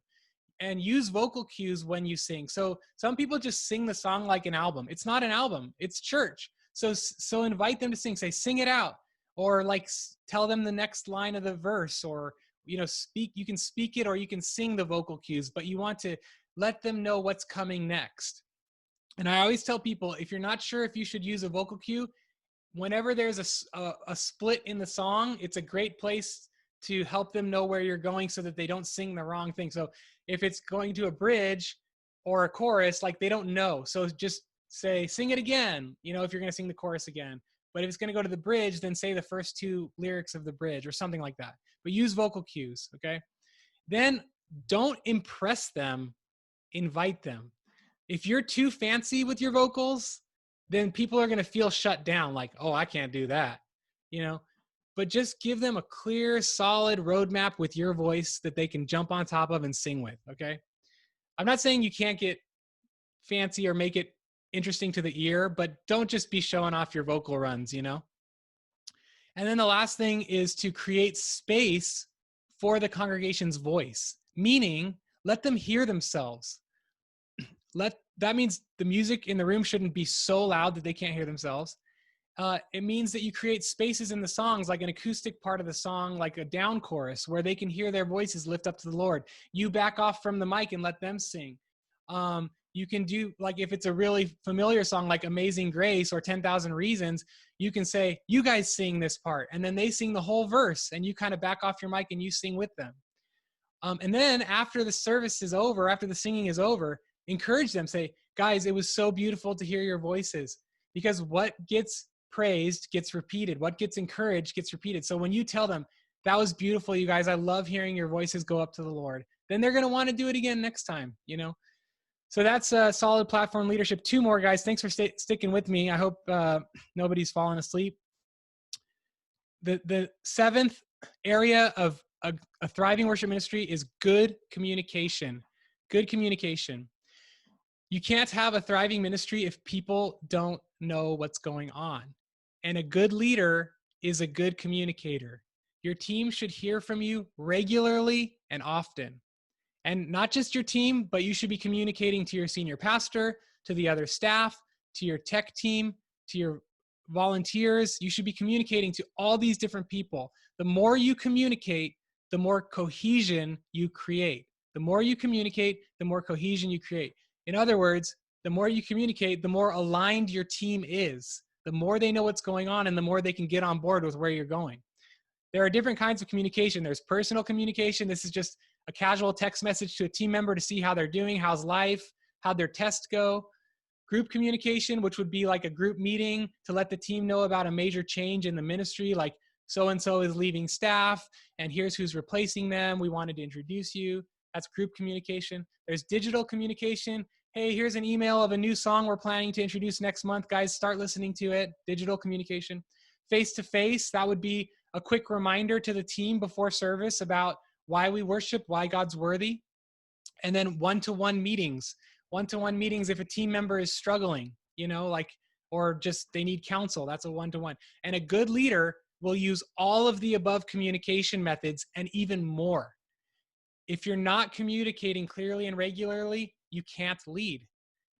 And use vocal cues when you sing. So some people just sing the song like an album. It's not an album, it's church. So invite them to sing. Say, sing it out. Or like tell them the next line of the verse, or speak. You can speak it or you can sing the vocal cues, but you want to let them know what's coming next. And I always tell people, if you're not sure if you should use a vocal cue, whenever there's a split in the song, it's a great place to help them know where you're going so that they don't sing the wrong thing. So if it's going to a bridge or a chorus, like they don't know. So just say, sing it again, if you're going to sing the chorus again. But if it's going to go to the bridge, then say the first two lyrics of the bridge or something like that. But use vocal cues, okay? Then don't impress them, invite them. If you're too fancy with your vocals, then people are going to feel shut down, like, oh, I can't do that, but just give them a clear, solid roadmap with your voice that they can jump on top of and sing with, okay? I'm not saying you can't get fancy or make it interesting to the ear, but don't just be showing off your vocal runs, And then the last thing is to create space for the congregation's voice, meaning let them hear themselves. That means the music in the room shouldn't be so loud that they can't hear themselves. It means that you create spaces in the songs, like an acoustic part of the song, like a down chorus, where they can hear their voices lift up to the Lord. You back off from the mic and let them sing. You can do, like if it's a really familiar song like Amazing Grace or 10,000 Reasons, you can say, you guys sing this part, and then they sing the whole verse, and you kind of back off your mic and you sing with them. And then after the service is over, after the singing is over, encourage them, say, guys, it was so beautiful to hear your voices, because what gets praised gets repeated. What gets encouraged gets repeated. So when you tell them, that was beautiful, you guys, I love hearing your voices go up to the Lord, then they're going to want to do it again next time, So that's solid platform leadership. 2 more, guys. Thanks for sticking with me. I hope nobody's fallen asleep. The 7th area of a thriving worship ministry is good communication. Good communication. You can't have a thriving ministry if people don't know what's going on. And a good leader is a good communicator. Your team should hear from you regularly and often. And not just your team, but you should be communicating to your senior pastor, to the other staff, to your tech team, to your volunteers. You should be communicating to all these different people. The more you communicate, the more cohesion you create. The more you communicate, the more cohesion you create. In other words, the more you communicate, the more aligned your team is. The more they know what's going on, and the more they can get on board with where you're going. There are different kinds of communication. There's personal communication. This is just a casual text message to a team member to see how they're doing, how's life, how'd their tests go. Group communication, which would be like a group meeting to let the team know about a major change in the ministry, like so-and-so is leaving staff, and here's who's replacing them. We wanted to introduce you. That's group communication. There's digital communication. Hey, here's an email of a new song we're planning to introduce next month. Guys, start listening to it. Digital communication. Face-to-face, that would be a quick reminder to the team before service about why we worship, why God's worthy. And then one-to-one meetings. One-to-one meetings if a team member is struggling, or just they need counsel. That's a one-to-one. And a good leader will use all of the above communication methods and even more. If you're not communicating clearly and regularly, you can't lead.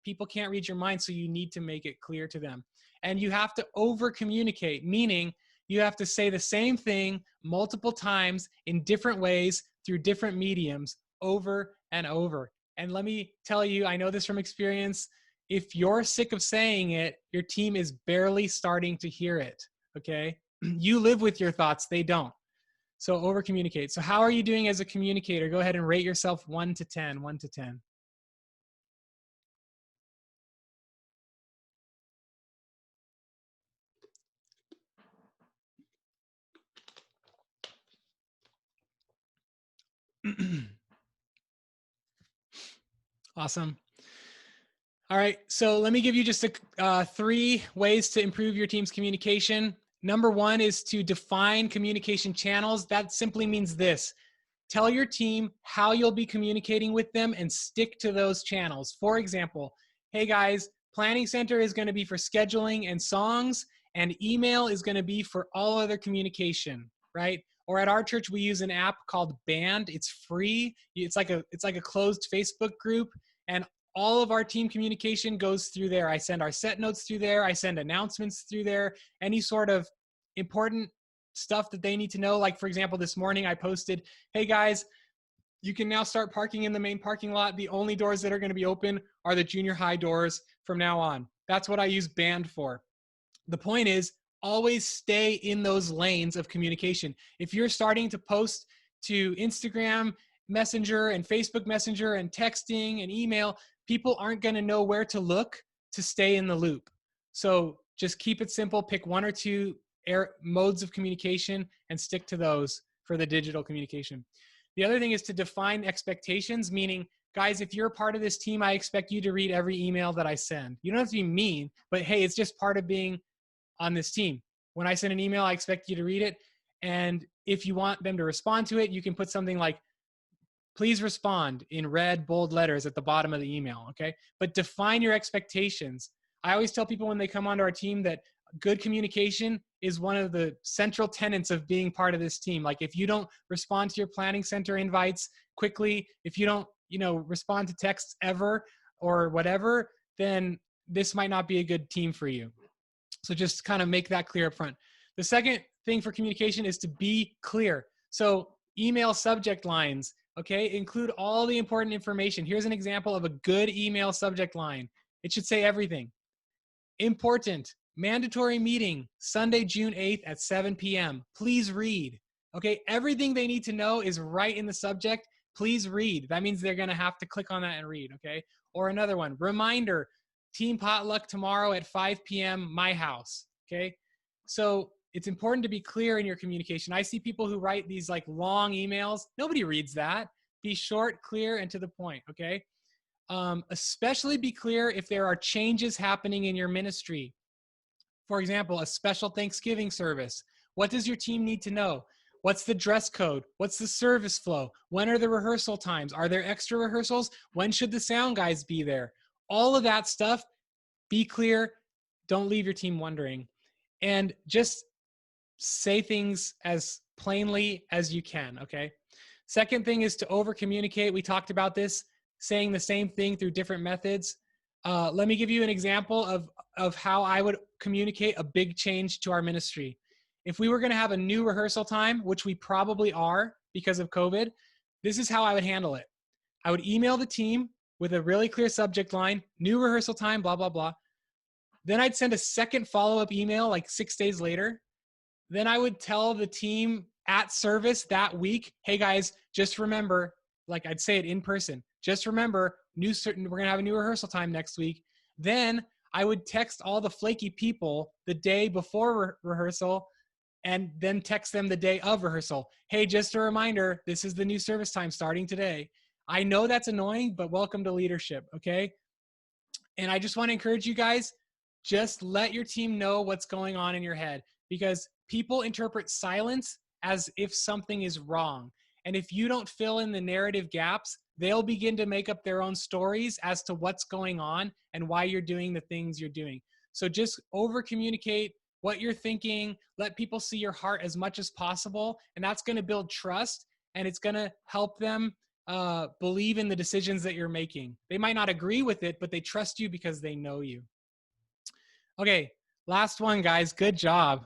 People can't read your mind, so you need to make it clear to them. And you have to over-communicate, meaning you have to say the same thing multiple times in different ways through different mediums over and over. And let me tell you, I know this from experience, if you're sick of saying it, your team is barely starting to hear it, okay? You live with your thoughts, they don't. So over-communicate. So how are you doing as a communicator? Go ahead and rate yourself 1 to 10, 1 to 10. Awesome. All right, so let me give you just 3 ways to improve your team's communication. Number 1 is to define communication channels. That simply means this. Tell your team how you'll be communicating with them and stick to those channels. For example, hey guys, Planning Center is going to be for scheduling and songs, and email is going to be for all other communication, right? Or at our church, we use an app called Band. It's free. It's like a closed Facebook group, and all of our team communication goes through there. I send our set notes through there. I send announcements through there. Any sort of important stuff that they need to know. Like, for example, this morning I posted, hey guys, you can now start parking in the main parking lot. The only doors that are going to be open are the junior high doors from now on. That's what I use Band for. The point is, always stay in those lanes of communication. If you're starting to post to Instagram Messenger and Facebook Messenger and texting and email, people aren't going to know where to look to stay in the loop. So just keep it simple. Pick one or two modes of communication and stick to those for the digital communication. The other thing is to define expectations, meaning, guys, if you're a part of this team, I expect you to read every email that I send. You don't have to be mean, but hey, it's just part of being on this team. When I send an email, I expect you to read it. And if you want them to respond to it, you can put something like, please respond in red, bold letters at the bottom of the email, okay? But define your expectations. I always tell people when they come onto our team that good communication is one of the central tenets of being part of this team. Like, if you don't respond to your planning center invites quickly, if you don't, respond to texts ever or whatever, then this might not be a good team for you. So just kind of make that clear up front. The second thing for communication is to be clear. So email subject lines, okay, include all the important information. Here's an example of a good email subject line. It should say everything. Important, mandatory meeting, Sunday, June 8th at 7 p.m. Please read. Okay, everything they need to know is right in the subject. Please read. That means they're going to have to click on that and read, okay? Or another one, reminder, team potluck tomorrow at 5 p.m., my house, okay? So it's important to be clear in your communication. I see people who write these like long emails. Nobody reads that. Be short, clear, and to the point, okay? Especially be clear if there are changes happening in your ministry. For example, a special Thanksgiving service. What does your team need to know? What's the dress code? What's the service flow? When are the rehearsal times? Are there extra rehearsals? When should the sound guys be there? All of that stuff, be clear. Don't leave your team wondering. And just say things as plainly as you can, okay? Second thing is to over-communicate. We talked about this, saying the same thing through different methods. Let me give you an example of how I would communicate a big change to our ministry. If we were going to have a new rehearsal time, which we probably are because of COVID, this is how I would handle it. I would email the team with a really clear subject line, new rehearsal time, blah, blah, blah. Then I'd send a second follow-up email like 6 days later. Then I would tell the team at service that week, hey guys, just remember, like I'd say it in person, just remember, we're going to have a new rehearsal time next week. Then I would text all the flaky people the day before rehearsal and then text them the day of rehearsal. Hey, just a reminder, this is the new service time starting today. I know that's annoying, but welcome to leadership, okay? And I just want to encourage you guys, just let your team know what's going on in your head, because people interpret silence as if something is wrong. And if you don't fill in the narrative gaps, they'll begin to make up their own stories as to what's going on and why you're doing the things you're doing. So just over-communicate what you're thinking, let people see your heart as much as possible, and that's going to build trust, and it's going to help them believe in the decisions that you're making. They might not agree with it, but they trust you because they know you. Okay, last one, guys. Good job.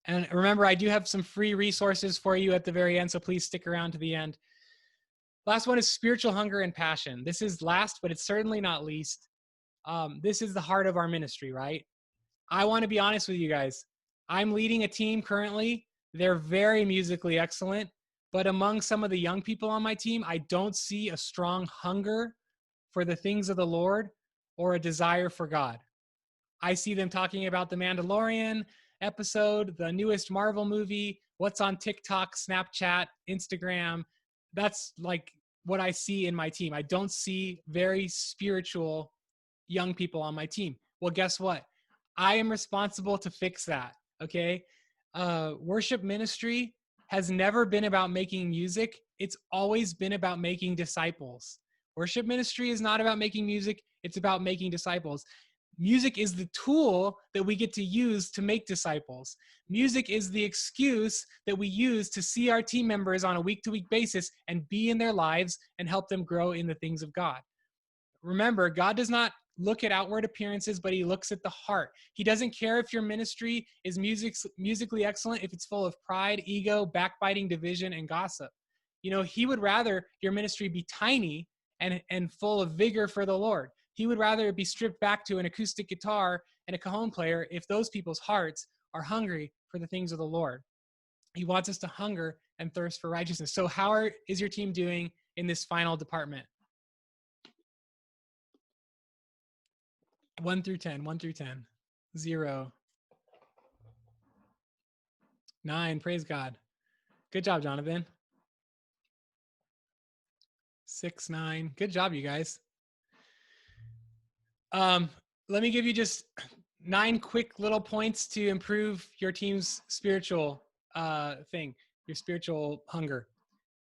And remember, I do have some free resources for you at the very end, so please stick around to the end. Last one is spiritual hunger and passion. This is last, but it's certainly not least. This is the heart of our ministry, right? I want to be honest with you guys. I'm leading a team currently. They're very musically excellent, but among some of the young people on my team, I don't see a strong hunger for the things of the Lord or a desire for God. I see them talking about the Mandalorian episode, the newest Marvel movie, what's on TikTok, Snapchat, Instagram. That's like what I see in my team. I don't see very spiritual young people on my team. Well, guess what? I am responsible to fix that, okay? Worship ministry has never been about making music. It's always been about making disciples. Worship ministry is not about making music. It's about making disciples. music is the tool that we get to use to make disciples. Music is the excuse that we use to see our team members on a week-to-week basis and be in their lives and help them grow in the things of God. Remember, God does not look at outward appearances, but he looks at the heart. He doesn't care if your ministry is musically excellent, if it's full of pride, ego, backbiting, division, and gossip. You know, he would rather your ministry be tiny and full of vigor for the Lord. He would rather it be stripped back to an acoustic guitar and a cajon player if those people's hearts are hungry for the things of the Lord. He wants us to hunger and thirst for righteousness. So how is your team doing in this final department? 1 through 10, 1 through 10. 0. 9, praise God. Good job, Jonathan. 6, 9. Good job, you guys. Let me give you just 9 quick little points to improve your team's spiritual your spiritual hunger.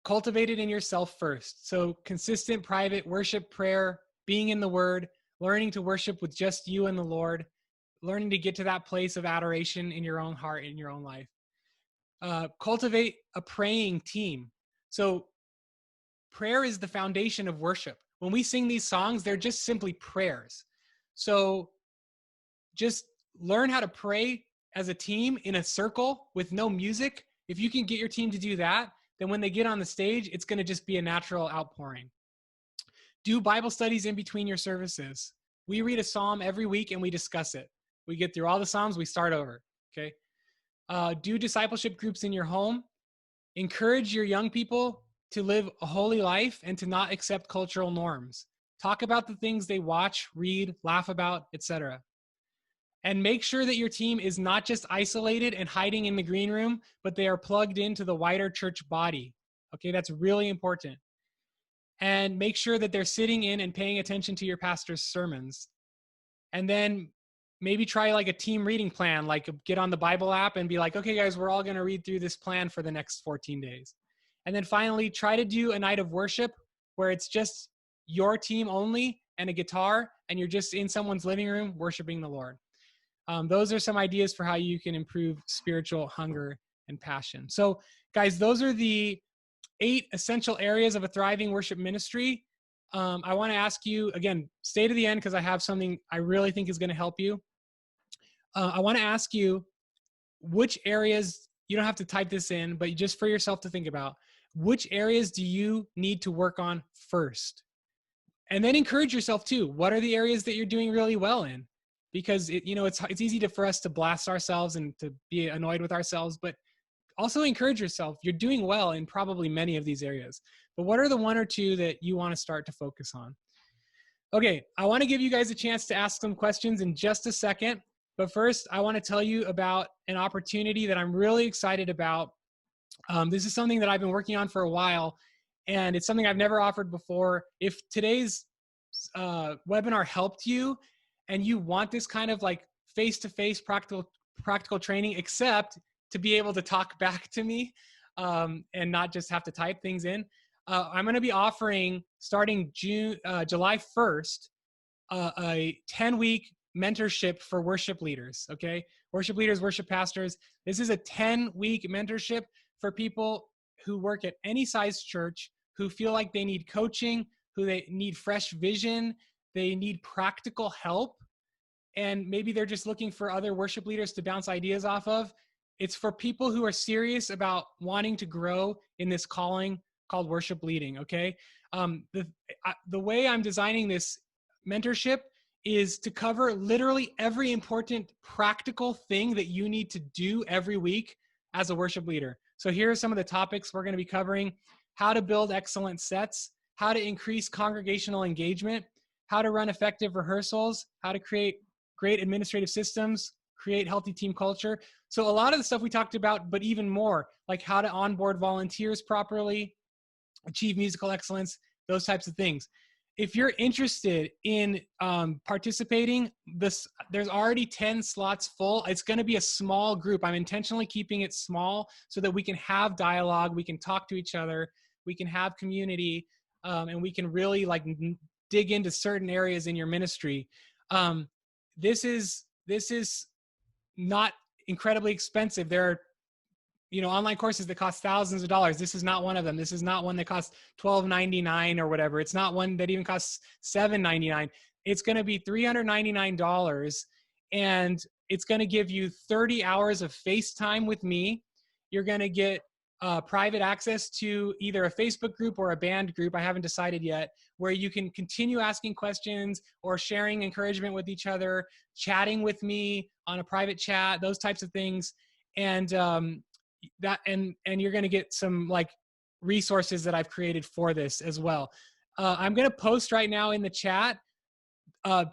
Cultivate it in yourself first. So consistent private worship, prayer, being in the word, learning to worship with just you and the Lord, learning to get to that place of adoration in your own heart, in your own life. Cultivate a praying team. So prayer is the foundation of worship. When we sing these songs, they're just simply prayers. So just learn how to pray as a team in a circle with no music. If you can get your team to do that, then when they get on the stage, it's going to just be a natural outpouring. Do Bible studies in between your services. We read a psalm every week and we discuss it. We get through all the psalms, we start over, okay? Do discipleship groups in your home. Encourage your young people to live a holy life and to not accept cultural norms. Talk about the things they watch, read, laugh about, etc. And make sure that your team is not just isolated and hiding in the green room, but they are plugged into the wider church body. Okay, that's really important. And make sure that they're sitting in and paying attention to your pastor's sermons. And then maybe try like a team reading plan, like get on the Bible app and be like, okay, guys, we're all going to read through this plan for the next 14 days. And then finally, try to do a night of worship where it's just your team only and a guitar, and you're just in someone's living room worshiping the Lord. Those are some ideas for how you can improve spiritual hunger and passion. So guys, those are the 8 essential areas of a thriving worship ministry. I want to ask you, again, stay to the end because I have something I really think is going to help you. I want to ask you which areas, you don't have to type this in, but just for yourself to think about, which areas do you need to work on first? And then encourage yourself too. What are the areas that you're doing really well in? Because it's easy for us to blast ourselves and to be annoyed with ourselves, but also encourage yourself. You're doing well in probably many of these areas, but what are the 1 or 2 that you want to start to focus on? Okay, I want to give you guys a chance to ask some questions in just a second, but first I want to tell you about an opportunity that I'm really excited about. This is something that I've been working on for a while, and it's something I've never offered before. If today's webinar helped you and you want this kind of like face-to-face practical training, except to be able to talk back to me and not just have to type things in, I'm going to be offering starting July 1st, a 10-week mentorship for worship leaders, okay? Worship leaders, worship pastors. This is a 10-week mentorship for people who work at any size church, who feel like they need coaching, who they need fresh vision, they need practical help, and maybe they're just looking for other worship leaders to bounce ideas off of. It's for people who are serious about wanting to grow in this calling called worship leading, okay? The way I'm designing this mentorship is to cover literally every important practical thing that you need to do every week as a worship leader. So here are some of the topics we're going to be covering: how to build excellent sets, how to increase congregational engagement, how to run effective rehearsals, how to create great administrative systems, create healthy team culture. So a lot of the stuff we talked about, but even more, like how to onboard volunteers properly, achieve musical excellence, those types of things. If you're interested in participating, there's already 10 slots full. It's going to be a small group. I'm intentionally keeping it small so that we can have dialogue, we can talk to each other, we can have community, and we can really like dig into certain areas in your ministry. this is not incredibly expensive. There are, online courses that cost thousands of dollars. This is not one of them. This is not one that costs $12.99 or whatever. It's not one that even costs $7.99. It's going to be $399, and it's going to give you 30 hours of FaceTime with me. You're going to get private access to either a Facebook group or a band group. I haven't decided yet, where you can continue asking questions or sharing encouragement with each other, chatting with me on a private chat, those types of things. And you're going to get some like resources that I've created for this as well. I'm going to post right now in the chat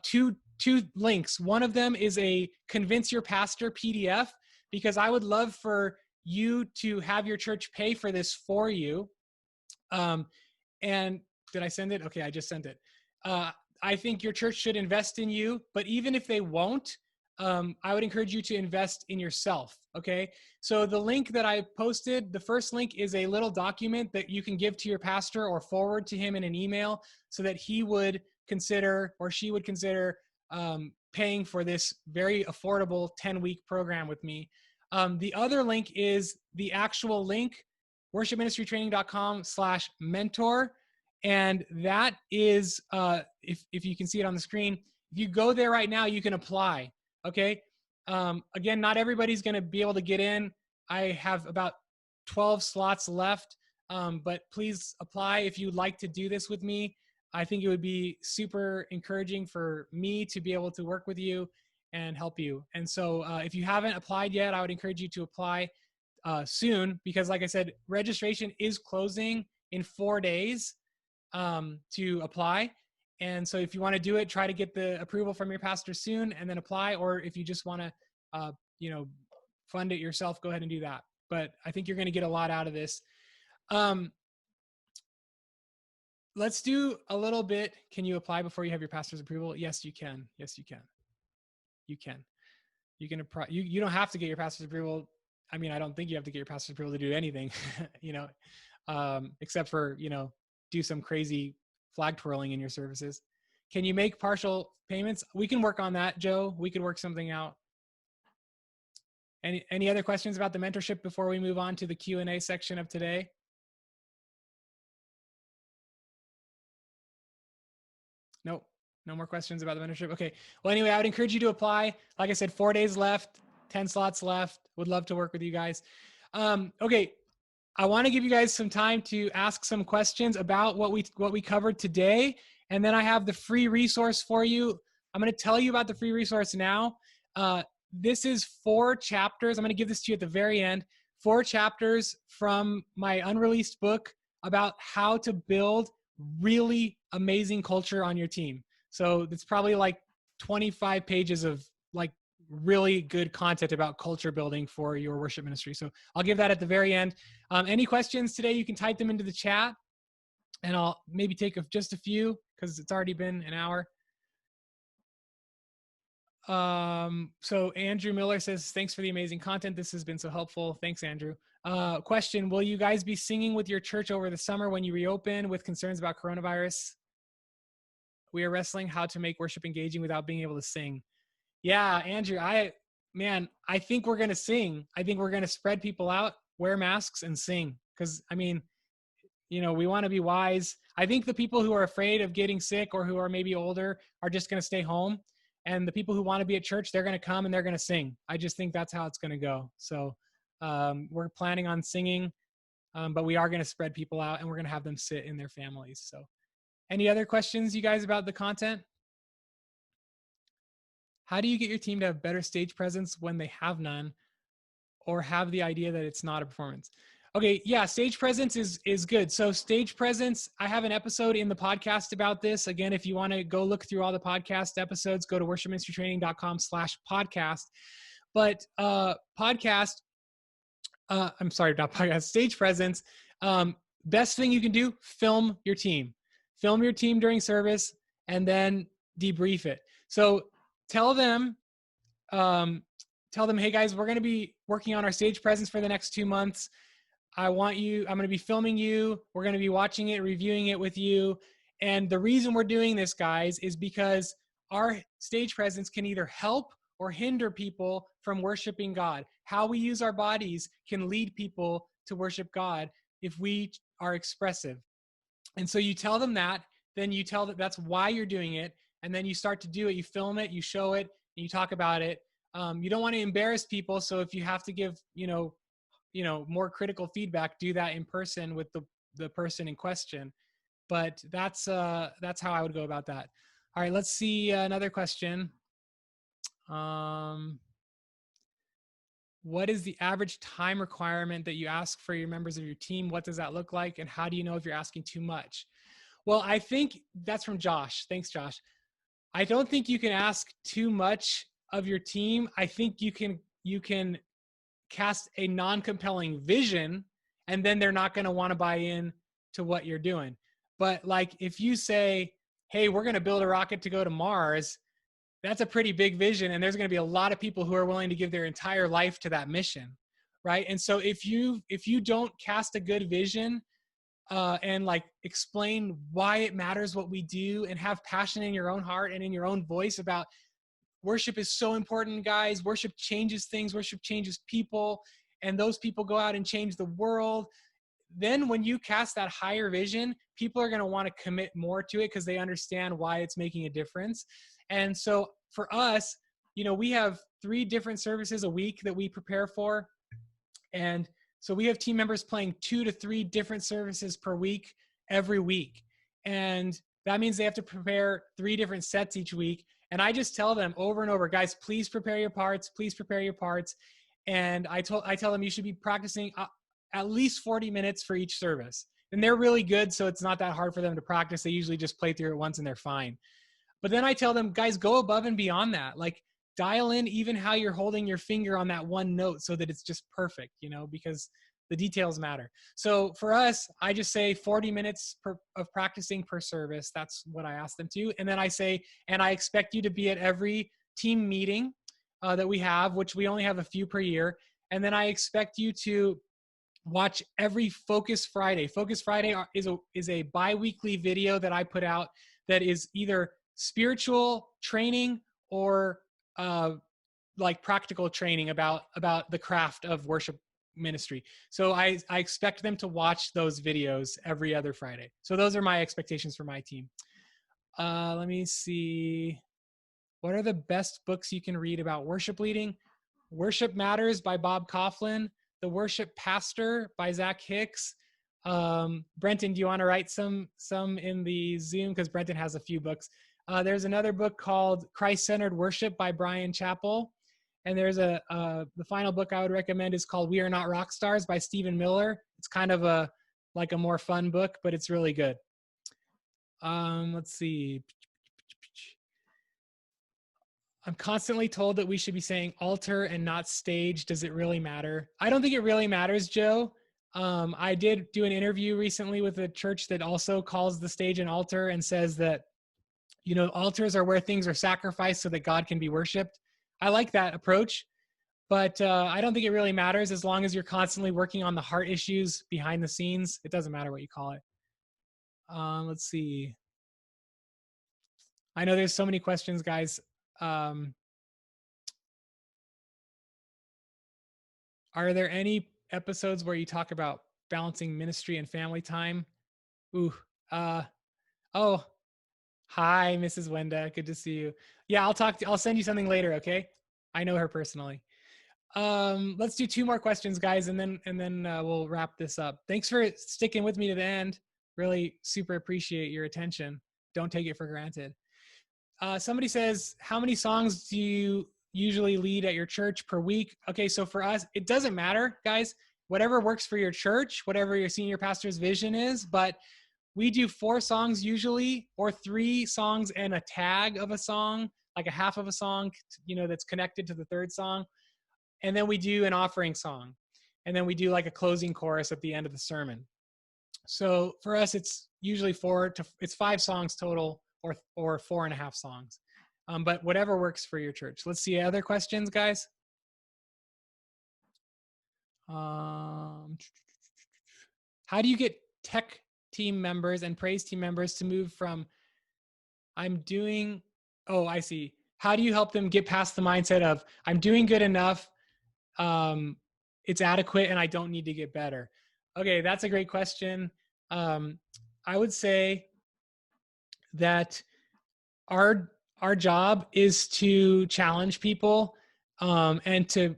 two links. One of them is a Convince Your Pastor PDF, because I would love for you to have your church pay for this for you. And did I send it? Okay, I just sent it. I think your church should invest in you, but even if they won't, I would encourage you to invest in yourself, okay? So the link that I posted, the first link is a little document that you can give to your pastor or forward to him in an email so that he would consider, or she would consider, paying for this very affordable 10-week program with me. The other link is the actual link, worshipministrytraining.com/mentor. And that is, if you can see it on the screen, if you go there right now, you can apply. Okay. Again, not everybody's going to be able to get in. I have about 12 slots left, but please apply if you'd like to do this with me. I think it would be super encouraging for me to be able to work with you and help you. And so if you haven't applied yet, I would encourage you to apply soon, because like I said, registration is closing in 4 days to apply. And so if you want to do it, try to get the approval from your pastor soon and then apply. Or if you just want to, fund it yourself, go ahead and do that. But I think you're going to get a lot out of this. Let's do a little bit. Can you apply before you have your pastor's approval? Yes, you can. Yes, you can. You can. You can apply. You don't have to get your pastor's approval. I mean, I don't think you have to get your pastor's approval to do anything, except for, do some crazy flag twirling in your services. Can you make partial payments? We can work on that, Joe. We could work something out. Any other questions about the mentorship before we move on to the Q&A section of today? Nope. No more questions about the mentorship. Okay. Well, anyway, I would encourage you to apply. Like I said, 4 days left, 10 slots left. Would love to work with you guys. Okay. I want to give you guys some time to ask some questions about what we covered today. And then I have the free resource for you. I'm going to tell you about the free resource now. This is 4 chapters. I'm going to give this to you at the very end. 4 chapters from my unreleased book about how to build really amazing culture on your team. So it's probably like 25 pages of like really good content about culture building for your worship ministry. So I'll give that at the very end. Any questions today, you can type them into the chat, and I'll maybe take just a few because it's already been an hour. So Andrew Miller says, thanks for the amazing content. This has been so helpful. Thanks, Andrew. Question, will you guys be singing with your church over the summer when you reopen with concerns about coronavirus? We are wrestling how to make worship engaging without being able to sing. Yeah, Andrew, I think we're going to sing. I think we're going to spread people out, wear masks, and sing. Because, I mean, we want to be wise. I think the people who are afraid of getting sick or who are maybe older are just going to stay home. And the people who want to be at church, they're going to come and they're going to sing. I just think that's how it's going to go. So we're planning on singing, but we are going to spread people out and we're going to have them sit in their families. So any other questions, you guys, about the content? How do you get your team to have better stage presence when they have none or have the idea that it's not a performance? Okay, yeah, stage presence is good. So stage presence, I have an episode in the podcast about this. Again, if you want to go look through all the podcast episodes, go to worshipministrytraining.com/podcast. But stage presence, best thing you can do, film your team. Film your team during service and then debrief it. So tell them, hey guys, we're going to be working on our stage presence for the next 2 months. I'm going to be filming you. We're going to be watching it, reviewing it with you. And the reason we're doing this, guys, is because our stage presence can either help or hinder people from worshiping God. How we use our bodies can lead people to worship God if we are expressive. And so you tell them that, then you tell that that's why you're doing it, and then you start to do it. You film it, you show it, and you talk about it. You don't want to embarrass people, so if you have to give, more critical feedback, do that in person with the person in question. But that's how I would go about that. All right, let's see another question. What is the average time requirement that you ask for your members of your team? What does that look like? And how do you know if you're asking too much? Well, I think that's from Josh. Thanks, Josh. I don't think you can ask too much of your team. I think you can cast a non-compelling vision, and then they're not going to want to buy in to what you're doing. But like if you say, hey, we're going to build a rocket to go to Mars, that's a pretty big vision, and there's going to be a lot of people who are willing to give their entire life to that mission, right? And so if you don't cast a good vision and like explain why it matters what we do, and have passion in your own heart and in your own voice about worship is so important, guys. Worship changes things. Worship changes people, and those people go out and change the world. Then when you cast that higher vision, people are going to want to commit more to it because they understand why it's making a difference. And so for us, we have 3 different services a week that we prepare for. And so we have team members playing 2 to 3 different services per week, every week. And that means they have to prepare 3 different sets each week. And I just tell them over and over, guys, please prepare your parts. Please prepare your parts. And I tell them you should be practicing at least 40 minutes for each service. And they're really good, so it's not that hard for them to practice. They usually just play through it once and they're fine. But then I tell them, guys, go above and beyond that. Like dial in even how you're holding your finger on that one note so that it's just perfect, because the details matter. So for us, I just say 40 minutes of practicing per service. That's what I ask them to. And then I say, and I expect you to be at every team meeting that we have, which we only have a few per year. And then I expect you to watch every Focus Friday. Focus Friday is a bi-weekly video that I put out that is either spiritual training or like practical training about the craft of worship ministry. So I expect them to watch those videos every other Friday. So those are my expectations for my team. Let me see. What are the best books you can read about worship leading? Worship Matters by Bob Coughlin. The Worship Pastor by Zach Hicks. Brenton, do you want to write some in the Zoom? Because Brenton has a few books. There's another book called Christ-Centered Worship by Brian Chappell. And there's the final book I would recommend is called We Are Not Rock Stars by Stephen Miller. It's kind of a more fun book, but it's really good. Let's see. I'm constantly told that we should be saying altar and not stage. Does it really matter? I don't think it really matters, Joe. I did do an interview recently with a church that also calls the stage an altar and says that, altars are where things are sacrificed so that God can be worshiped. I like that approach, but I don't think it really matters as long as you're constantly working on the heart issues behind the scenes. It doesn't matter what you call it. Let's see. I know there's so many questions, guys. Are there any episodes where you talk about balancing ministry and family time? Ooh, oh, hi, Mrs. Wenda. Good to see you. Yeah, I'll send you something later, okay? I know her personally. Let's do 2 more questions, guys, and then we'll wrap this up. Thanks for sticking with me to the end. Really super appreciate your attention. Don't take it for granted. Somebody says, how many songs do you usually lead at your church per week? Okay, so for us, it doesn't matter, guys. Whatever works for your church, whatever your senior pastor's vision is, but we do 4 songs usually, or 3 songs and a tag of a song, like a half of a song, that's connected to the 3rd song. And then we do an offering song. And then we do like a closing chorus at the end of the sermon. So for us, it's usually 5 songs total, or 4.5 songs. But whatever works for your church. Let's see other questions, guys. How do you get tech team members and praise team members to move from I'm doing Oh, I see. How do you help them get past the mindset of I'm doing good enough, it's adequate, and I don't need to get better? Okay, that's a great question. Um, I would say that our our job is to challenge people, and to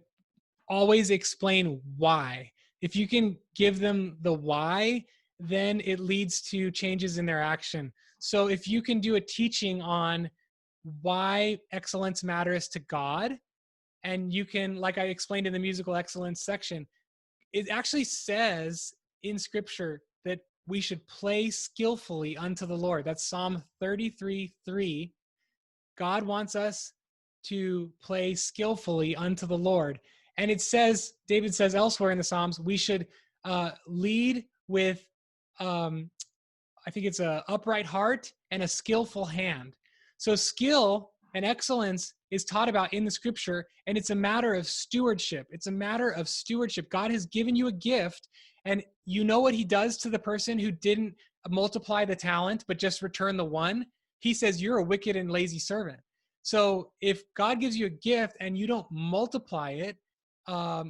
always explain why. If you can give them the why, then it leads to changes in their action. So if you can do a teaching on why excellence matters to God, and you can, like I explained in the musical excellence section, it actually says in scripture that we should play skillfully unto the Lord. That's Psalm 33:3. God wants us to play skillfully unto the Lord. And it says, David says elsewhere in the Psalms, we should lead with, I think it's a upright heart and a skillful hand. So skill and excellence is taught about in the scripture, and it's a matter of stewardship. It's a matter of stewardship. God has given you a gift, and you know what he does to the person who didn't multiply the talent, but just return the one? He says, you're a wicked and lazy servant. So if God gives you a gift and you don't multiply it,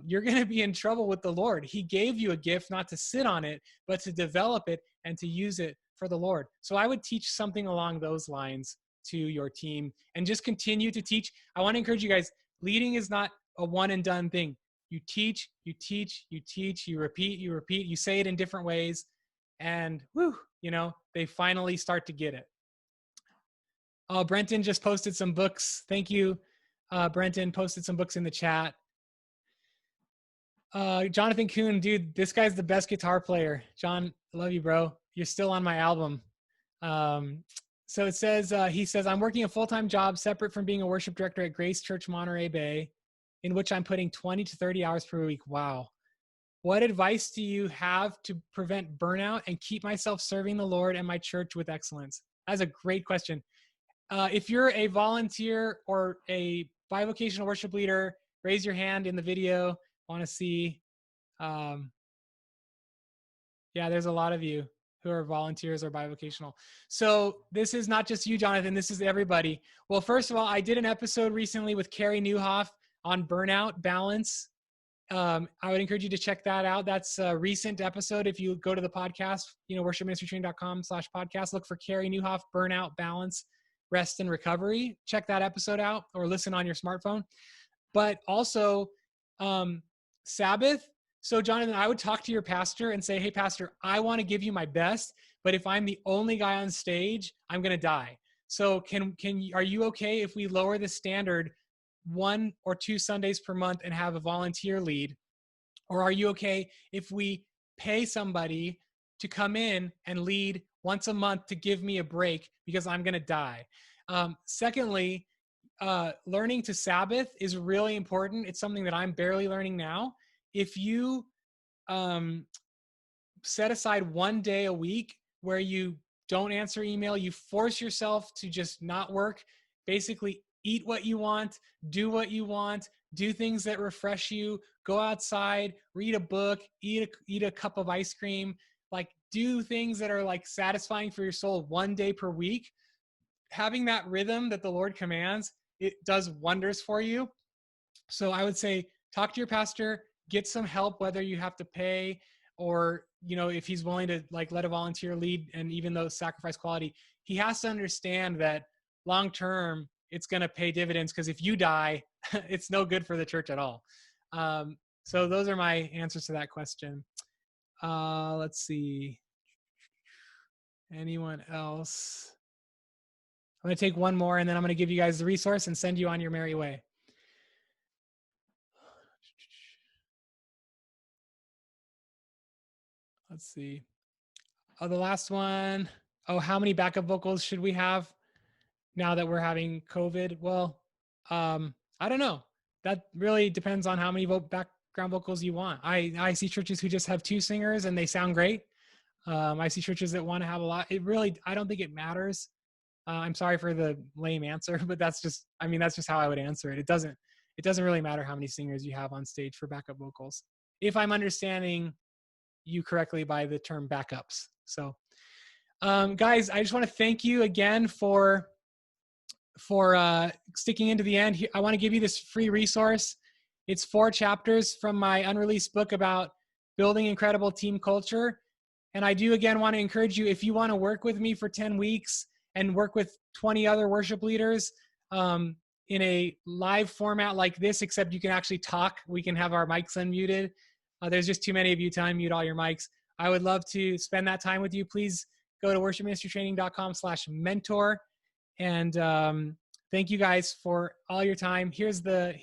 you're going to be in trouble with the Lord. He gave you a gift not to sit on it, but to develop it and to use it for the Lord. So I would teach something along those lines to your team and just continue to teach. I want to encourage you guys, leading is not a one and done thing. You teach, you teach, you teach, you repeat, you say it in different ways, and they finally start to get it. Brenton just posted some books. Thank you. Brenton posted some books in the chat. Jonathan Kuhn, dude, this guy's the best guitar player. John, I love you, bro. You're still on my album. So it says, he says, I'm working a full-time job separate from being a worship director at Grace Church Monterey Bay, in which I'm putting 20 to 30 hours per week. Wow. What advice do you have to prevent burnout and keep myself serving the Lord and my church with excellence? That's a great question. If you're a volunteer or a bivocational worship leader, raise your hand in the video. I want to see. Yeah, there's a lot of you who are volunteers or bivocational. So this is not just you, Jonathan. This is everybody. Well, first of all, I did an episode recently with Carrie Newhoff on burnout balance. I would encourage you to check that out. That's a recent episode. If you go to the podcast, worshipministrytraining.com/podcast, look for Carrie Newhoff, burnout, balance, rest, and recovery. Check that episode out or listen on your smartphone. But also Sabbath. So Jonathan, I would talk to your pastor and say, hey, pastor, I want to give you my best, but if I'm the only guy on stage, I'm going to die. So are you okay if we lower the standard 1 or 2 Sundays per month and have a volunteer lead? Or are you okay if we pay somebody to come in and lead once a month to give me a break because I'm going to die? Secondly, learning to Sabbath is really important. It's something that I'm barely learning now. If you set aside 1 day a week where you don't answer email, you force yourself to just not work, basically eat what you want, do what you want, do things that refresh you, go outside, read a book, eat a cup of ice cream, like do things that are like satisfying for your soul 1 day per week. Having that rhythm that the Lord commands, it does wonders for you. So I would say, talk to your pastor, get some help, whether you have to pay or, if he's willing to like let a volunteer lead, and even though sacrifice quality, he has to understand that long-term it's going to pay dividends, because if you die, it's no good for the church at all. So those are my answers to that question. Let's see. Anyone else? I'm going to take one more, and then I'm going to give you guys the resource and send you on your merry way. Let's see. The last one. Oh, how many backup vocals should we have now that we're having COVID? Well, I don't know. That really depends on how many background vocals you want. I see churches who just have 2 singers and they sound great. I see churches that want to have a lot. I don't think it matters. I'm sorry for the lame answer, but that's just how I would answer it. It doesn't really matter how many singers you have on stage for backup vocals, if I'm understanding you correctly by the term backups. So guys, I just want to thank you again for for sticking into the end. I want to give you this free resource. It's 4 chapters from my unreleased book about building incredible team culture. And I do, again, want to encourage you, if you want to work with me for 10 weeks and work with 20 other worship leaders in a live format like this, except you can actually talk. We can have our mics unmuted. There's just too many of you to unmute all your mics. I would love to spend that time with you. Please go to worshipministrytraining.com/mentor. And thank you guys for all your time. Here's the